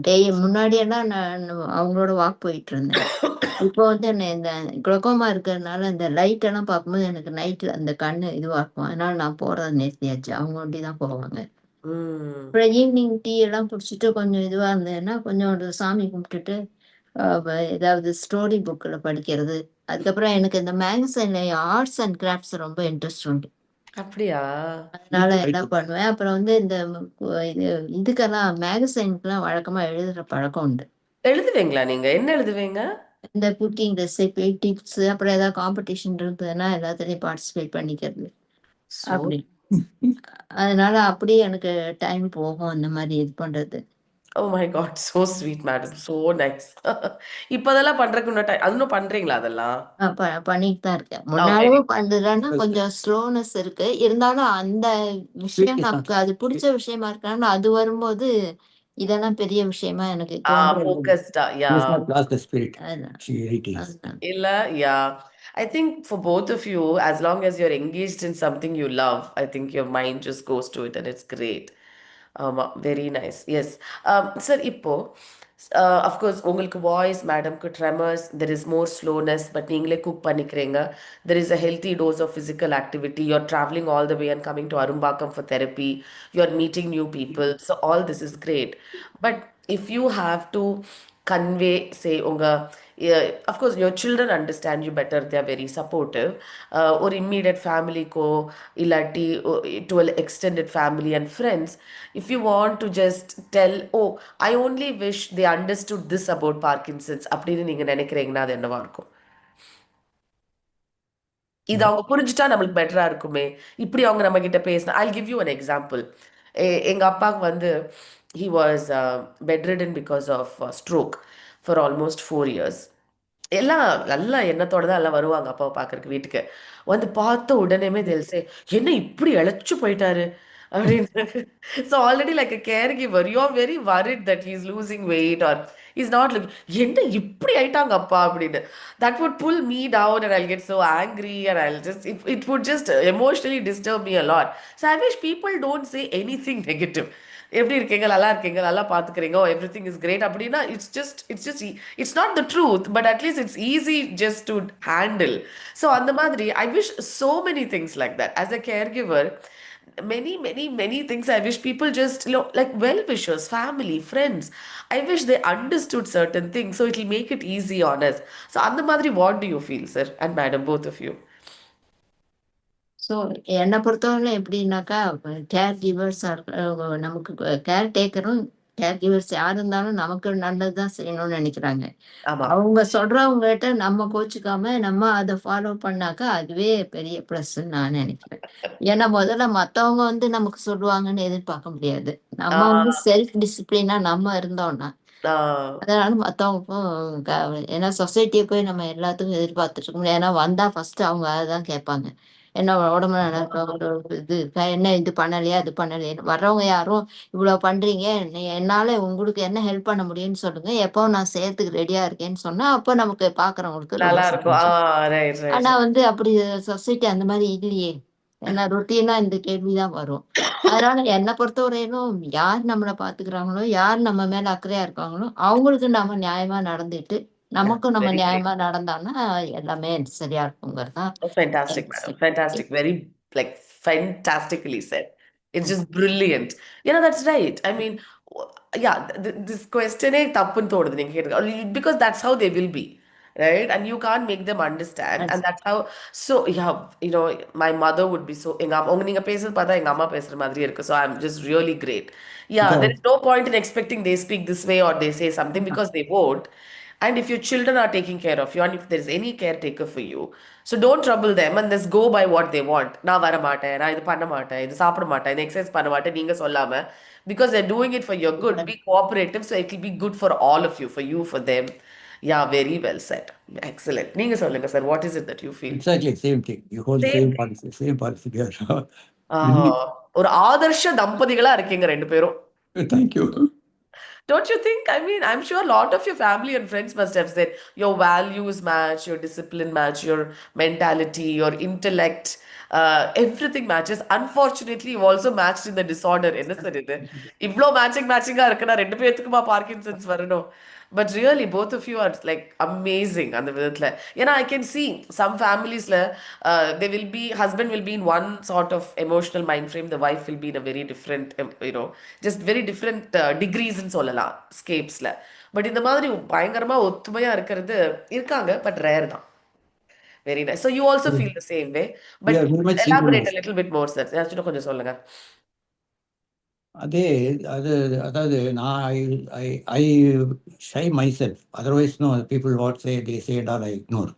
டே முன்னாடியெல்லாம் நான் அவங்களோட வாக் போயிட்டு இருந்தேன். இப்போ வந்து இந்த குளோகோமா இருக்கிறதுனால இந்த லைட் எல்லாம் பார்க்கும்போது எனக்கு நைட்ல அந்த கண்ணு இதுவாகும். அதனால நான் போறதை நிறுத்தியாச்சு. அவங்க ஒண்டி தான் போவாங்க. ம். அப்புறம் ஈவினிங் டீ எல்லாம் குடிச்சிட்டு கொஞ்சம் இதுவா இருந்ததுன்னா கொஞ்சம் ஒரு சாமி கும்பிட்டுட்டு ஏதாவது ஸ்டோரி புக்கில் படிக்கிறது. அதுக்கப்புறம் எனக்கு இந்த மேகசைன்ல ஆர்ட்ஸ் அண்ட் கிராஃப்ட்ஸ் ரொம்ப இன்ட்ரெஸ்ட் உண்டு. அப்படியா? அதனால என்ன பண்ணுவேன், அப்புறம் வந்து இந்த இதுக்கெல்லாம் மேகசைனுக்கெல்லாம் வழக்கமா எழுதுற பழக்கம் உண்டு. எழுதுவீங்களா நீங்க? என்ன எழுதுவீங்க? இந்த குக்கிங் ரெசிபி டிப்ஸ், அப்புறம் ஏதாவது காம்படிஷன் இருந்ததுன்னா எல்லாத்துலயும் பார்ட்டிசிபேட் பண்ணிக்கிறது. So, அப்படி அதனால அப்படியே எனக்கு டைம் போகும் அந்த மாதிரி இது பண்றது. oh my God, so sweet madam, so nice. இப்ப அதெல்லாம் பண்றதுக்கு இன்னும் time, அது இன்னும் பண்றீங்களா அதெல்லாம்? பண்ணிட்டு தான் இருக்கேன். very முன்னாடியும் பண்றதுன்னா கொஞ்சம் ஸ்லோனஸ் இருக்கு. இருந்தாலும் அந்த விஷயம் is நமக்கு அது பிடிச்ச விஷயமா இருக்கனால அது வரும்போது இதெல்லாம் பெரிய விஷயமா எனக்கு தோன்றது. focused-ஆ, She has yeah. not lost the spirit. அதுதான் She really is. அதுதான். இல்ல, yeah. I think for both of you, as long as you're engaged in something you love, I think your mind just goes to it and it's great. Very nice. Yes. Sir, இப்போ of course உங்களுக்கு voice, மேடம்க்கு tremors, there is more slowness, but நீங்களே cook பண்ணிக்கிறீங்க. There is a healthy dose of physical activity. You're travelling all the way and coming to Arumbakkam for therapy. You're meeting new people. So all this is great. But if you have to convey, say, of course your children understand you better, they are very supportive, or immediate family ko illati to an extended family and friends, if you want to just tell, oh, I only wish they understood this about Parkinson's அப்படின்னு நீங்க நினைக்கிறீங்கன்னா அது என்னவா இருக்கும்? இது அவங்க புரிஞ்சுட்டா நம்மளுக்கு பெட்டரா இருக்குமே, இப்படி அவங்க நம்ம கிட்ட பேசினா. I'll give you an example. எங்க அப்பாவுக்கு வந்து he was bedridden because of stroke. for almost 4 years. எல்லாம் நல்ல எண்ணத்தோட தான் எல்லாம் வருவாங்க அப்பாவை பார்க்கறதுக்கு வீட்டுக்கு. வந்து பார்த்த உடனேமே they'll say, என்ன இப்படி இழைச்சு போயிட்டாரு அப்படின்னு. So already like a caregiver, you are very worried that he's losing weight or he's not looking. என்ன இப்படி ஆயிட்டாங்க அப்பா அப்படின்னு. That would pull me down and I'll get so angry and it would just emotionally disturb me a lot. So I wish people don't say anything negative. எப்படி இருக்கீங்க, நல்லா இருக்கீங்க, நல்லா பார்த்துக்கிறீங்க, எவ்ரிதிங் இஸ் கிரேட் அப்படின்னா it's not the truth, but at least it's easy just to handle. So அந்த மாதிரி I wish so many things like that as a caregiver. Many things I wish people just, like well wishers, family, friends, I wish they understood certain things so it will make it easy on us. So அந்த மாதிரி what do you feel, sir and madam, both of you? So என்னை பொறுத்தவரை எப்படின்னாக்கா, care givers நமக்கு care டேக்கரும் care givers யார் இருந்தாலும் நமக்கு நல்லது தான் செய்யணும்னு நினைக்கிறாங்க. ஆமா. அவங்க சொல்றவங்ககிட்ட நம்ம கோச்சுக்காம நம்ம அதை ஃபாலோ பண்ணாக்கா அதுவே பெரிய ப்ளஸ்ன்னு நான் நினைக்கிறேன். ஏன்னா முதல்ல மற்றவங்க வந்து நமக்கு சொல்லுவாங்கன்னு எதிர்பார்க்க முடியாது. நம்ம வந்து செல்ஃப் டிசிப்ளினா நம்ம இருந்தோம்னா, அதனால மற்றவங்களுக்கும் ஏன்னா சொசைட்டியை போய் நம்ம எல்லாத்துக்கும் எதிர்பார்த்துட்டு இருக்க முடியாது. ஏன்னா வந்தா ஃபர்ஸ்ட் அவங்க அதான் கேட்பாங்க, என்ன உடம்பு நல்லா இருக்கா, ஒரு இது இருக்கா, என்ன இது பண்ணலையா அது பண்ணலையா. வர்றவங்க யாரும் இவ்வளோ பண்றீங்க, என்னால உங்களுக்கு என்ன ஹெல்ப் பண்ண முடியும்னு சொல்லுங்க, எப்போ நான் செய்யறதுக்கு ரெடியா இருக்கேன்னு சொன்னா அப்போ நமக்கு பாக்குறவங்களுக்கு ரொம்ப நல்லா இருக்கும். சந்தோஷம். ரைட் ஆனா ரைட். வந்து அப்படி சொசைட்டி அந்த மாதிரி இல்லையே. ஏன்னா ரொட்டீனா இந்த கேள்விதான் வரும். அதனால என்னை பொறுத்தவரையிலும் யார் நம்மளை பாத்துக்கிறாங்களோ, யார் நம்ம மேல அக்கறையா இருக்காங்களோ அவங்களுக்கு நம்ம நியாயமா நடந்துட்டு நமக்கும் நம்ம வெரி கிரேட். நியாயமா நடந்தோம்னா எல்லாமே சரியா இருக்குங்கிறது தான் Oh, fantastic, madam. Fantastic. Very, like, fantastically said. It's just brilliant. That's right. I mean, yeah, this question is tappun thodudhu neenga ketthu, because that's how they will be, right? And you can't make them understand. And that's how, so, yeah, my mother would be so, unga neenga pesradhu paatha enga amma pesra madri irukku. So I'm just really great. Yeah, there Because is no point in expecting they speak this way or they say something, because they won't. And if your children are taking care of you, and if there's any caretaker for you, so don't trouble them and just go by what they want. நான் வர மாட்டேன், நான் இது பண்ண மாட்டேன், இது சாப்பிட மாட்டேன், இது எக்ஸசைஸ் பண்ண மாட்டேன் நீங்க சொல்லாம, because they're doing it for your good. Be cooperative, so it will be good for all of you, for them. Yeah, very well said. Excellent. நீங்க சொல்லுங்க sir, what is it that you feel? exactly same thing. You hold Same thing. same policy here. ஒரு ஆதர்ஷ தம்பதிகளா இருக்கீங்க ரெண்டு பேரும். Thank you. Don't you think? I mean, I'm sure a lot of your family and friends must have said your values match, your discipline match, your mentality, your intellect, everything matches. Unfortunately, you've also matched in the disorder. என்ன sir இது? இவ்ளோ மேட்சிங்கா இருக்குன்னா ரெண்டு பேத்துக்குமா Parkinson's வரணும்? But really, both of you are like amazing அந்த விதத்துல. ஏன்னா I can see some familiesல they will be, husband will be in one sort of emotional mind frame, the wife will be in a very different, just very different degrees ன்னு சொல்லலாம், ஸ்கேப்ஸ்ல. But இந்த மாதிரி பயங்கரமா ஒத்துமையா இருக்கிறது இருக்காங்க, பட் ரேர் தான். Very nice. So you also feel the same way, We but are very much elaborate synchronized. a little bit more, sir. ஏதாச்சும் கொஞ்சம் சொல்லுங்க. அதே அதாவது நான் ஐ shy myself. Otherwise, no, people what they say and all I ignore.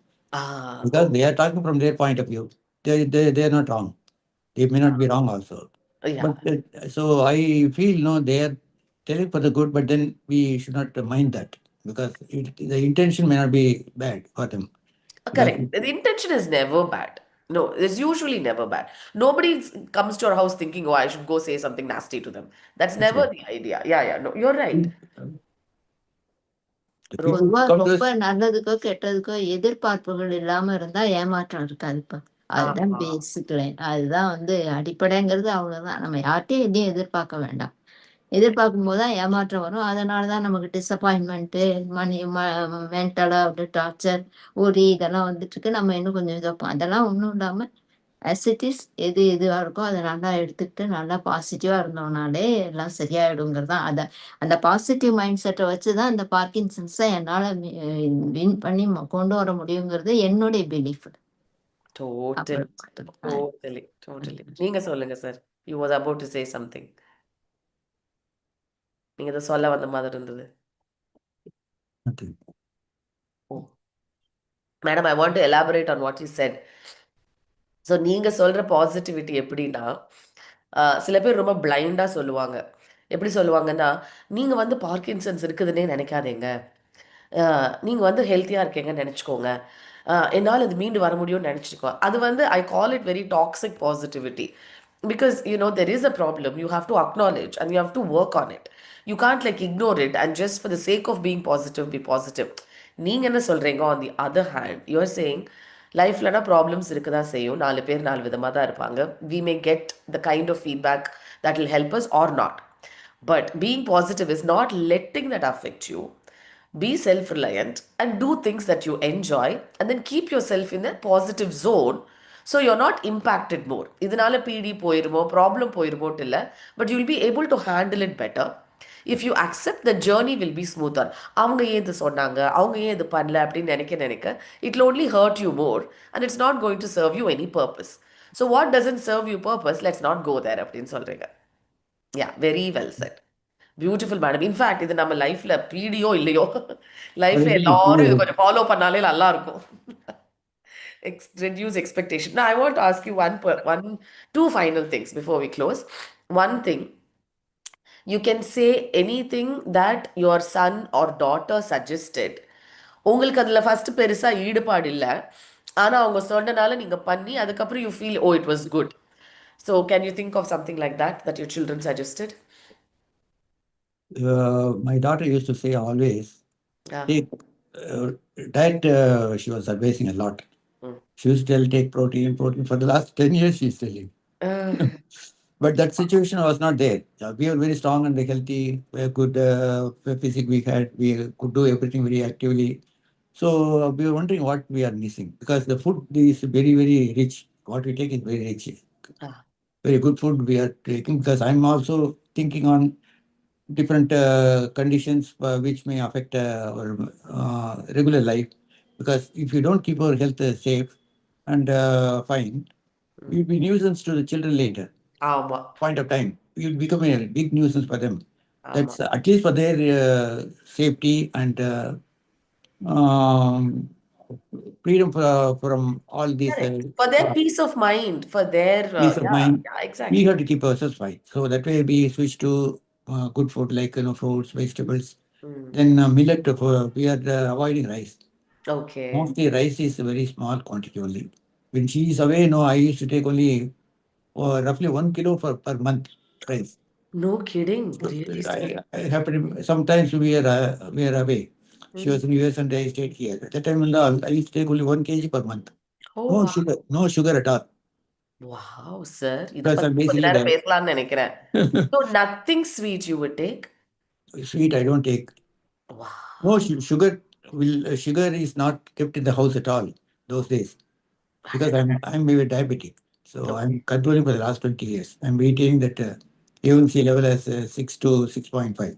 Because they are talking from their point of view. They are not wrong. They may not be wrong also. Yeah. But so I feel no, they are telling for the good, but then we should not mind that, because the intention may not be bad for them. Correct. The intention is never bad. No, it's usually never bad. Nobody comes to our house thinking, oh, I should go say something nasty to them. That's never the idea. Yeah, no, you're right. The people பொதுவா come to ரொம்ப us. நல்லதுக்கோ கெட்டதுக்கோ எதிர்பார்ப்புகள் இல்லாம இருந்தா ஏமாற்றம் இருக்காதுப்பா. அதுதான் பேசிக் line. அதுதான் வந்து அடிப்படைங்கிறது அவ்வளவுதான். நம்ம யார்கிட்டயும் எதையும் எதிர்பார்க்க வேண்டாம். எதிர்பார்க்கும் போதுதான் ஏமாற்றம் வரும். அதனாலதான் நமக்கு டிசப்பாயின்மெண்ட், மென்டலா அப்படி டார்ச்சர், இதெல்லாம் வந்துட்டு இருக்கு. நம்ம இன்னும் கொஞ்சம் இதைப்போம். அதெல்லாம் ஒண்ணும் இல்லாம as it is, எது எதுவா இருக்கோ அதை நல்லா எடுத்துக்கிட்டு நல்லா பாசிட்டிவா இருந்தோம்னாலே எல்லாம் சரியாயிடுங்கிறது தான். அந்த பாசிட்டிவ் மைண்ட் செட்டை வச்சுதான் அந்த பார்க்கின்சன்ஸை என்னால வின் பண்ணி கொண்டு வர முடியுங்கிறது என்னுடைய பிலீஃப். Totally. நீங்க சொல்லுங்க sir. You was about to say something. நீங்க இதை சொல்ல வந்த மாதிரி இருந்தது. Okay. Madam, I want to elaborate on what you said. So நீங்க சொல்ற பாசிட்டிவிட்டி எப்படின்னா, சில பேர் ரொம்ப பிளைண்டா சொல்லுவாங்க. எப்படி சொல்லுவாங்கன்னா, நீங்க வந்து பார்க்கின்சன்ஸ் இருக்குதுன்னே நினைக்காதீங்க. நீங்கள் வந்து ஹெல்த்தியாக இருக்கீங்கன்னு நினச்சிக்கோங்க, என்னால் இது மீண்டு வர முடியும்னு நினச்சிக்கோ. அது வந்து I call it very toxic positivity. Because there is a problem, you have to acknowledge and you have to work on it. You can't like ignore it and just for the sake of being positive be positive. நீங்க என்ன சொல்றீங்க? On the other hand, you're saying லைஃப்லனா problems இருக்க தான் செய்யும், 4 பேர் 4 விதமாக தான் இருப்பாங்க. We may get the kind of feedback that will help us or not. But being positive is not letting that affect you. Be self-reliant and do things that you enjoy and then keep yourself in a positive zone so you're not impacted more. இதனால PD போயிருமோ problem போயிருமோட்டு இல்லை, but you'll be able to handle it better. If you accept, the journey will be smoother. அவங்க ஏன் இது சொன்னாங்க, அவங்க ஏன் இது பண்ணல அப்படின்னு நினைக்க it will only hurt you more and it's not going to serve you any purpose. So what doesn't serve you purpose, let's not go there அப்படின்னு சொல்றீங்க. Yeah, very well said. Beautiful madam. In fact இது நம்ம லைஃப்ல பீடியோ இல்லையோ, லைஃப்ல எல்லாரும் இது கொஞ்சம் ஃபாலோ பண்ணாலே நல்லா இருக்கும். Reduce expectation. Now I want to ask you two final things before we close. One thing, you can say anything that your son or daughter suggested. உங்களுக்கு அதுல ஃபர்ஸ்ட் பெருசா ஈடுபாடு இல்லை, ஆனா அவங்க சொன்னனால நீங்க பண்ணி அதுக்கப்புறம் you feel oh it was good. So can you think of something like that your children suggested? My daughter used to say always, Yeah. take diet, she was advising a lot. Mm. She used to tell, take protein. For the last 10 years, she's telling. But that situation was not there. We were very strong and healthy, good physique we had. We could do everything very actively. So we were wondering what we are missing, because the food is very, very rich. What we take is very rich. Very good food we are taking, because I'm also thinking on different conditions which may affect our regular life. Because if you don't keep our health safe and fine, you'll be nuisance to the children later. Point of time, you'll become a big nuisance for them. That's at least for their safety and freedom from all these. For their peace of mind, for their peace of mind. Yeah, exactly. We have to keep ourselves fine. So that way we switch to good food like fruits, vegetables. Then millet, we are avoiding rice. Okay. Mostly rice is a very small quantity only. When she is away, I used to take only roughly 1 kilo per month rice. No kidding. Really? I happen sometimes we are away. She was in US and I stayed here. At that time I used to take only 1 kg per month. Oh, No wow. sugar, no sugar at all. Wow, sir. Because I'm basically there. பேசலாம்னு நினைக்கிறேன். So nothing sweet you would take? Sweet I don't take. Wow. No sugar. Sugar is not kept in the house at all those days, because I'm a diabetic. So I'm controlling for the last 20 years. I'm maintaining that A1C level as 6 to 6.5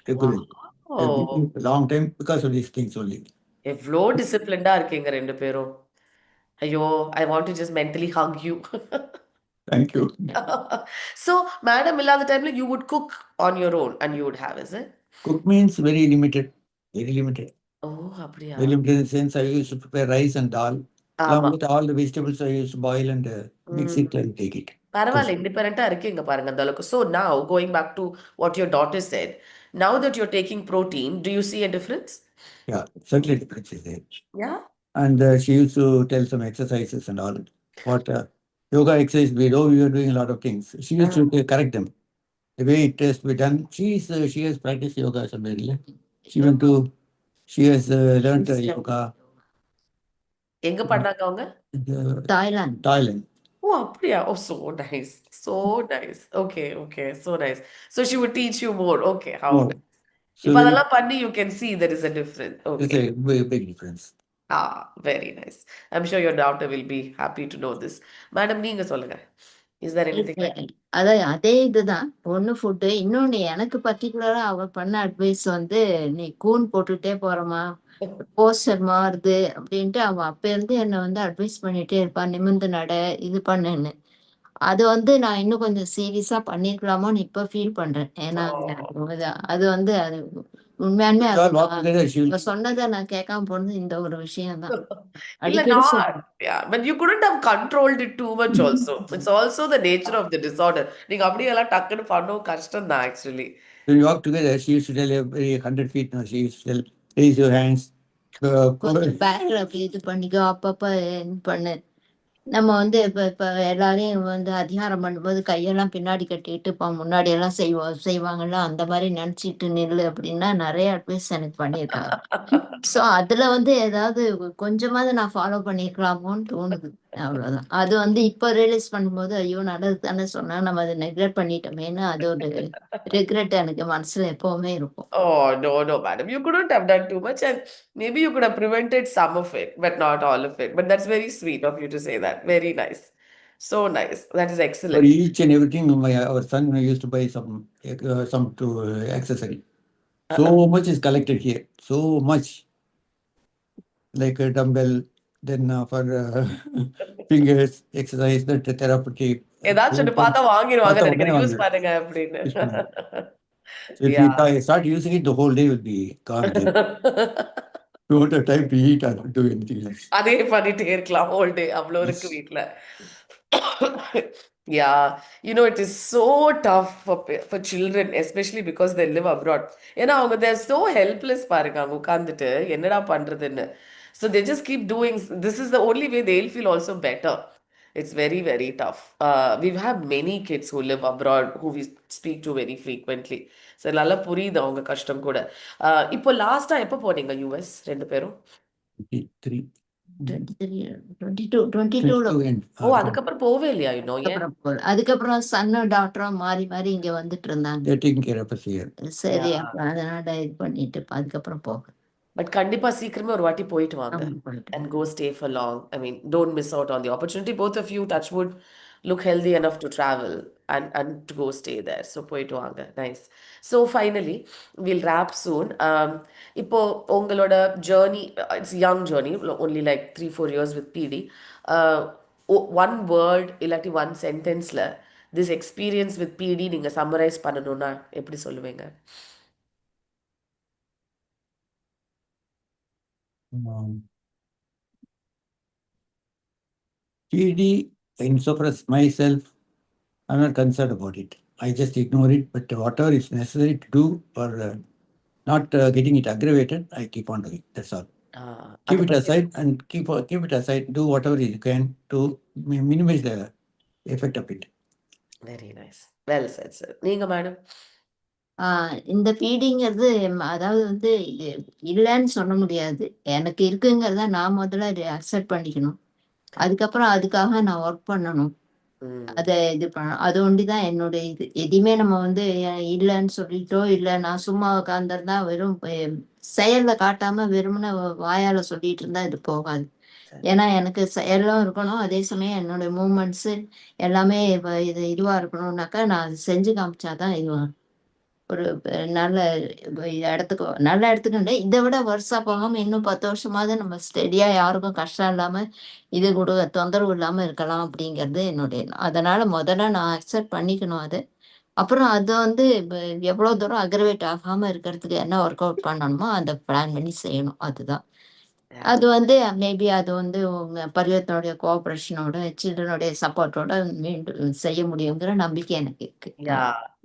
regularly. Wow. A long time because of these things only. எவ்வளோ டிசிப்ளின்டா இருக்கீங்க ரெண்டு பேரும். ஐயோ, I want to just mentally hug you. Thank you. So, madam இல்லாத டைம்ல you would cook on your own and you would have, is it? Cook means very limited. Very limited. Oh, அப்படியா? Very limited in the sense I used to prepare rice and dal. Along with all the vegetables I used to boil and mix it and take it. பரவாயில்ல, இண்டிபெண்டா இருக்கீங்க பாருங்க அந்த அளவுக்கு. So now going back to what your daughter said, now that you're taking protein, do you see a difference? Yeah, certainly difference is there. Yeah. And she used to tell some exercises and all. What yoga exercise we do, we are doing a lot of things. She used to correct them. The way it has to be done. She has practiced yoga somewhere. She has learned yoga. எங்க பண்ணாங்க அவங்க? Thailand. Oh, அப்படியா? Oh, so nice. So nice. Okay. So nice. So she would teach you more. Okay, how Oh. nice. So இப்ப அதெல்லாம் பண்ணி you can see there is a difference. there's Okay. a very big difference. Very nice. I'm sure your daughter will be happy to know this. Madam, நீங்க சொல்லுங்க. Is there anything like அதே இதுதான். ஒண்ணு food, இன்னொன்னு எனக்கு பர்டிகுலரா அவ பண்ண அட்வைஸ் வந்து, நீ கூன் போட்டுட்டே போறமா, போஸ்டர் மாறுது அப்படின்ட்டு அவ அப்ப இருந்து என்ன வந்து அட்வைஸ் பண்ணிட்டே இருப்பா. நிமிர்ந்து நட, இது பண்ணுன்னு. அது வந்து நான் இன்னும் கொஞ்சம் சீரியஸா பண்ணிருக்கலாமோன்னு இப்ப ஃபீல் பண்றேன். ஏன்னா அது வந்து அது உண்மையாலுமே அவ சொன்னதை நான் கேட்காம போனது இந்த ஒரு விஷயம் தான். Yeah, but you couldn't have controlled it too much also. It's also the nature of the disorder. நீங்க அப்படியே எல்லாம் டக்குன்னு பண்ணவும் கஷ்டம் தான் actually. When we walk together, she used to tell every 100 feet, she used to tell, raise your hands. கொஞ்சம் பேக்ல அப்படி இது பண்ணிக்கோ, அப்பப்ப இது பண்ணு. நம்ம வந்து இப்ப எல்லாரையும் வந்து அதிகாரம் பண்ணும்போது கையெல்லாம் பின்னாடி கட்டிட்டு முன்னாடி எல்லாம் செய்வாங்கல்ல, அந்த மாதிரி நினைச்சிட்டு நில்லு அப்படின்னா நிறைய அட்வைஸ் எனக்கு பண்ணியிருக்காங்க. ஸோ அதுல வந்து ஏதாவது கொஞ்சமாவது நான் ஃபாலோ பண்ணிருக்கலாமோன்னு தோணுது. அவ்வளவுதான். அது வந்து இப்ப ரியலைஸ் பண்ணும்போது ஐயோ நல்லது தானே சொன்னா, நம்ம அதை நெக்லெக்ட் பண்ணிட்டோமேன்னு அது ஒரு ரிக்ரெட் எனக்கு மனசுல எப்பவுமே இருக்கும். Oh, no, no, madam. You couldn't have done too much, and maybe you could have prevented some of it, but not all of it. But that's very sweet of you to say that. Very nice. So nice. That is For excellent. each and everything, our son used to buy some to accessory. So much is collected here. So much, like a dumbbell, then for fingers exercise, that therapeutic. ஏதாச்சும் ஒண்ணு பார்த்தா வாங்கிடுவாங்க பார்த்தா உடனே நினைக்கிறேன். Use வாங்கிடும். பண்ணுங்க அப்படின்னு. Use பண்ணுங்க. So if Yeah. you start using it, the whole day will be gone. Then you won't have time to eat or do anything else. அதே பண்ணிட்டே இருக்கலாம் ஹோல் டே. அவ்வளோ இருக்கு Yes. வீட்ல. Yeah, it is so tough for children, especially because they live abroad. ஏன்னா அவங்க they're so helpless பாருங்க, அவங்க உட்கார்ந்துட்டு என்னடா பண்றதுன்னு. So they just keep doing. This is the only way they'll feel also better. It's very, very tough. We've had many kids who live abroad who we speak to very frequently. So நல்லா புரியுது அவங்க கஷ்டம் கூட. இப்போ லாஸ்டா எப்போ போனீங்க US ரெண்டு பேரும்? 23. 22ல ஓ, அதுக்கப்புறம் போவே இல்லையா இன்னும்? ஏன்? அதுக்கப்புறம் சன்னும் டாக்டரும் மாறி மாறி இங்க வந்துட்டு இருந்தாங்க. They're taking care of us here. சரி, Yeah. அப்ப அதனால இது பண்ணிட்டு அதுக்கப்புறம் போக. பட் கண்டிப்பா சீக்கிரமே ஒரு வாட்டி போயிட்டு வாங்க. ஆமா, போயிட்டு. And go stay for long. I mean, don't miss out on the opportunity. Both of you, touch wood, look healthy enough to travel and to go stay there. So போயிட்டு வாங்க. Nice. So finally, we'll wrap soon. இப்போ உங்களோட journey, it's a young journey, only like 3-4 years with PD. Uh, one word இல்லாட்டி one sentenceல this experience with PD நீங்க summarize பண்ணணும்னா எப்படி சொல்லுவீங்க? PD, insofar as myself, I'm not concerned about it. I just ignore it, but whatever is necessary to do for not getting it aggravated, I keep on doing. That's all. Keep it aside and keep it aside. Do whatever you can to minimize the effect of it. Very nice. Well said, sir. நீங்க madam? இந்த ஃபீடிங்கிறது அதாவது வந்து இல்லைன்னு சொல்ல முடியாது. எனக்கு இருக்குங்கிறத நான் முதல்ல அக்செப்ட் பண்ணிக்கணும். அதுக்கப்புறம் அதுக்காக நான் ஒர்க் பண்ணணும். அதை இது பண்ணணும். அது ஒண்டிதான் என்னுடைய இது. எதையுமே நம்ம வந்து இல்லைன்னு சொல்லிட்டோ, இல்லை நான் சும்மா உட்காந்துருந்தா வெறும் செயல்ல காட்டாம வெறும்னு வாயால சொல்லிட்டு இருந்தா இது போகாது. ஏன்னா எனக்கு செயலும் இருக்கணும், அதே சமயம் என்னுடைய மூமெண்ட்ஸு எல்லாமே இதுவா இருக்கணும்னாக்கா நான் அது செஞ்சு காமிச்சாதான் இது ஒரு நல்ல நல்ல இடத்துக்கு இதை விட வருஷா போகாம இன்னும் 10 வருஷமாவது நம்ம ஸ்டெடியா யாருக்கும் கஷ்டம் இல்லாம இது கூட தொந்தரவு இல்லாம இருக்கலாம் அப்படிங்கிறது என்னுடைய அதனால முதல்ல நான் அக்செப்ட் பண்ணிக்கணும் அது. அப்புறம் அது வந்து எவ்வளவு தூரம் அக்ரவேட் ஆகாம இருக்கிறதுக்கு என்ன ஒர்க் அவுட் பண்ணணுமோ அந்த பிளான் பண்ணி செய்யணும். அதுதான். அது வந்து மேபி அது வந்து உங்க பரிவர்த்தனுடைய கோஆபரேஷனோட சில்ட்ரனுடைய சப்போர்ட்டோட மீண்டும் செய்ய முடியுங்கிற நம்பிக்கை எனக்கு இருக்கு.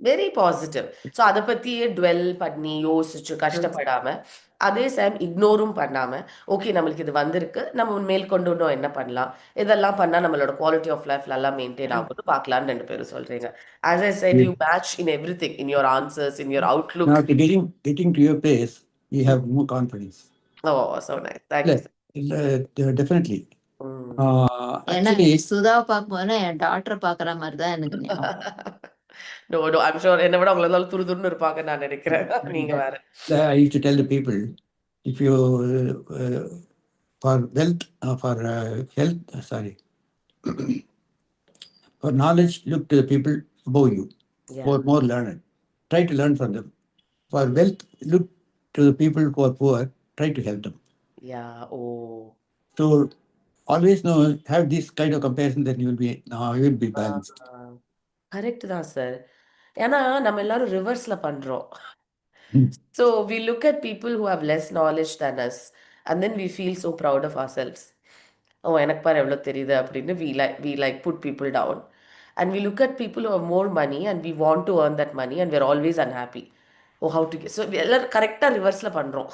Very positive. ஸோ அதை பத்தியே டுவெல் பண்ணி யோசிச்சு கஷ்டப்படாம அதே சேம் இக்னோரும் பண்ணாம ஓகே நம்மளுக்கு இது வந்திருக்கு, நம்ம மேல் கொண்டு இன்னும் என்ன பண்ணலாம், இதெல்லாம் பண்ணா நம்மளோட குவாலிட்டி ஆஃப் லைஃப் நல்லா மெயின்டைன் ஆகும்னு பார்க்கலாம்னு ரெண்டு பேரும் சொல்றீங்க. As I said, you match in everything, in your answers, in your outlook. Now, getting to your place, you have more confidence. Oh, so nice. Thank you, sir. Definitely. ஏன்னா Actually, சுதாவை பார்க்கும்போது என் டாக்டரை பார்க்குற மாதிரி தான் எனக்கு ஞாபகம். No, I'm sure என்னை விட உங்களை எல்லாரும் துருதுருன்னு இருப்பாங்க நான் நினைக்கிறேன். நீங்க வேற. I used to tell the people, if you for wealth, for health, for knowledge, look to the people above you, who are more learned. Try to learn from them. For wealth, look to the people who are poor. Try to help them. Yeah. Oh. So always have this kind of comparison, then you will be balanced. Correct தான் sir. ஏன்னா நம்ம எல்லாரும் ரிவர்ஸ்ல பண்றோம். So we look at people who have less knowledge than us and then we feel so proud of ourselves. Oh, எனக்கு பாரு எவ்வளவு தெரியுது அப்படின்னு we like put people down. And we look at people who have more money and we want to earn that money and we're always unhappy. Oh, how to get. So எல்லாரும் கரெக்டா ரிவர்ஸ்ல பண்றோம்.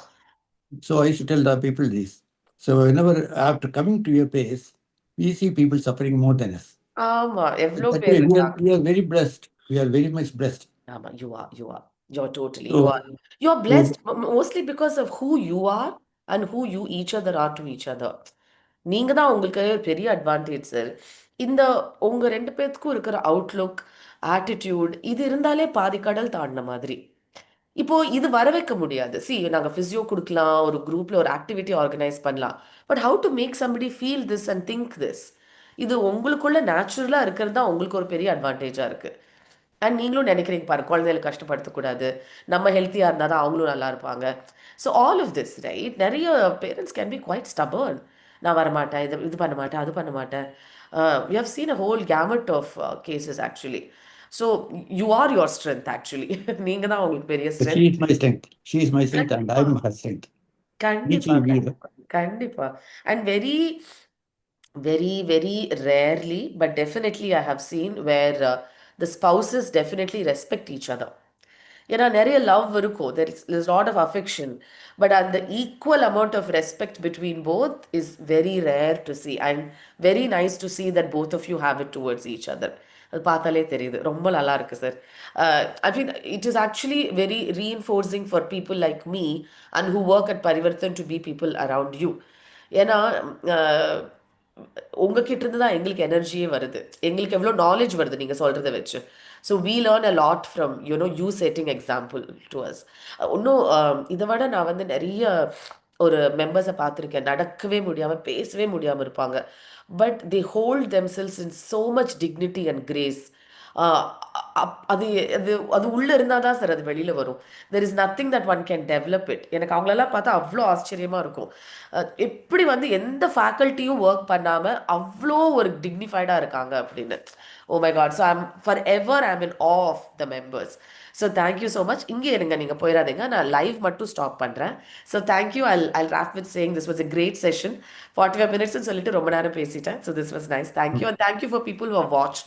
So I used to tell the people this. So whenever after coming to your place, we see people suffering more than us. ஆமா எவ்வளோ That பேர் way இருக்காங்க. we are very blessed. We are very much blessed. ஆமா you're totally So, you're so blessed mostly because of who you are and who you each other are to each other. நீங்க தான் உங்களுக்கு பெரிய advantage sir. இந்த உங்க ரெண்டு பேத்துக்கும் இருக்கிற அவுட்லுக் ஆட்டிடியூட் இது இருந்தாலே பாதி கடல் தாண்டின மாதிரி. இப்போ இது வர வைக்க முடியாது. நாங்க ஃபிசியோ கொடுக்கலாம், ஒரு குரூப்ல ஒரு ஆக்டிவிட்டி ஆர்கனைஸ் பண்ணலாம். But how to make somebody feel this and think this, இது உங்களுக்குள்ள நேச்சுரலா இருக்கிறது தான் உங்களுக்கு ஒரு பெரிய அட்வான்டேஜா இருக்கு. அண்ட் நீங்களும் நினைக்கிறீங்க பாரு, குழந்தைகளை கஷ்டப்படுத்தக்கூடாது, நம்ம ஹெல்த்தியாக இருந்தால் தான் அவங்களும் நல்லா இருப்பாங்க. So all of this right, நிறைய parents can be quite stubborn. நான் வரமாட்டேன், இது பண்ண மாட்டேன், அது பண்ண மாட்டேன். We have seen a whole gamut of cases actually. So you are your strength actually. நீங்கள் தான் உங்களுக்கு பெரிய she strength. is my strength. She is my strength, and I கண்டிப்பா am her strength. கண்டிப்பா Mutually we கண்டிப்பா கண்டிப்பா. And very very rarely, but definitely I have seen where the spouses definitely respect each other. ஏன்னா நிறைய love இருக்கும், there's lot of affection, but அந்த equal amount of respect between both is very rare to see, and very nice to see that both of you have it towards each other. அது பார்த்தாலே தெரியுது, ரொம்ப நல்லா இருக்கு sir. I mean, it is actually very reinforcing for people like me and who work at Parivarthan to be people around you. ஏன்னா உங்ககிட்ட இருந்து தான் எங்களுக்கு எனர்ஜியே வருது, எங்களுக்கு எவ்வளோ நாலேஜ் வருது நீங்கள் சொல்கிறத வச்சு. So we learn a lot from you setting example to us. இன்னும் இதை விட நான் வந்து நிறைய ஒரு மெம்பர்ஸை பார்த்துருக்கேன், நடக்கவே முடியாமல் பேசவே முடியாமல் இருப்பாங்க, but they hold themselves in so much dignity and grace. அது அது அது உள்ளே இருந்தால் தான் சார் அது வெளியில் வரும். There is nothing that one can develop it. எனக்கு அவங்களெல்லாம் பார்த்தா அவ்வளோ ஆச்சரியமாக இருக்கும். எப்படி வந்து எந்த ஃபேக்கல்ட்டியும் ஒர்க் பண்ணாமல் அவ்வளோ ஒரு டிக்னிஃபைடாக இருக்காங்க அப்படின்னு. Oh my God. So I'm in of the members. So thank you so much. இங்கே இருங்க, நீங்கள் போயிடாதீங்க, நான் லைவ் மட்டும் ஸ்டாப் பண்ணுறேன். So thank you. I'll wrap with saying this was a great session. 45 minutes சொல்லிட்டு ரொம்ப நேரம் பேசிட்டேன். So this was nice. Thank you, and thank you for people who have watched.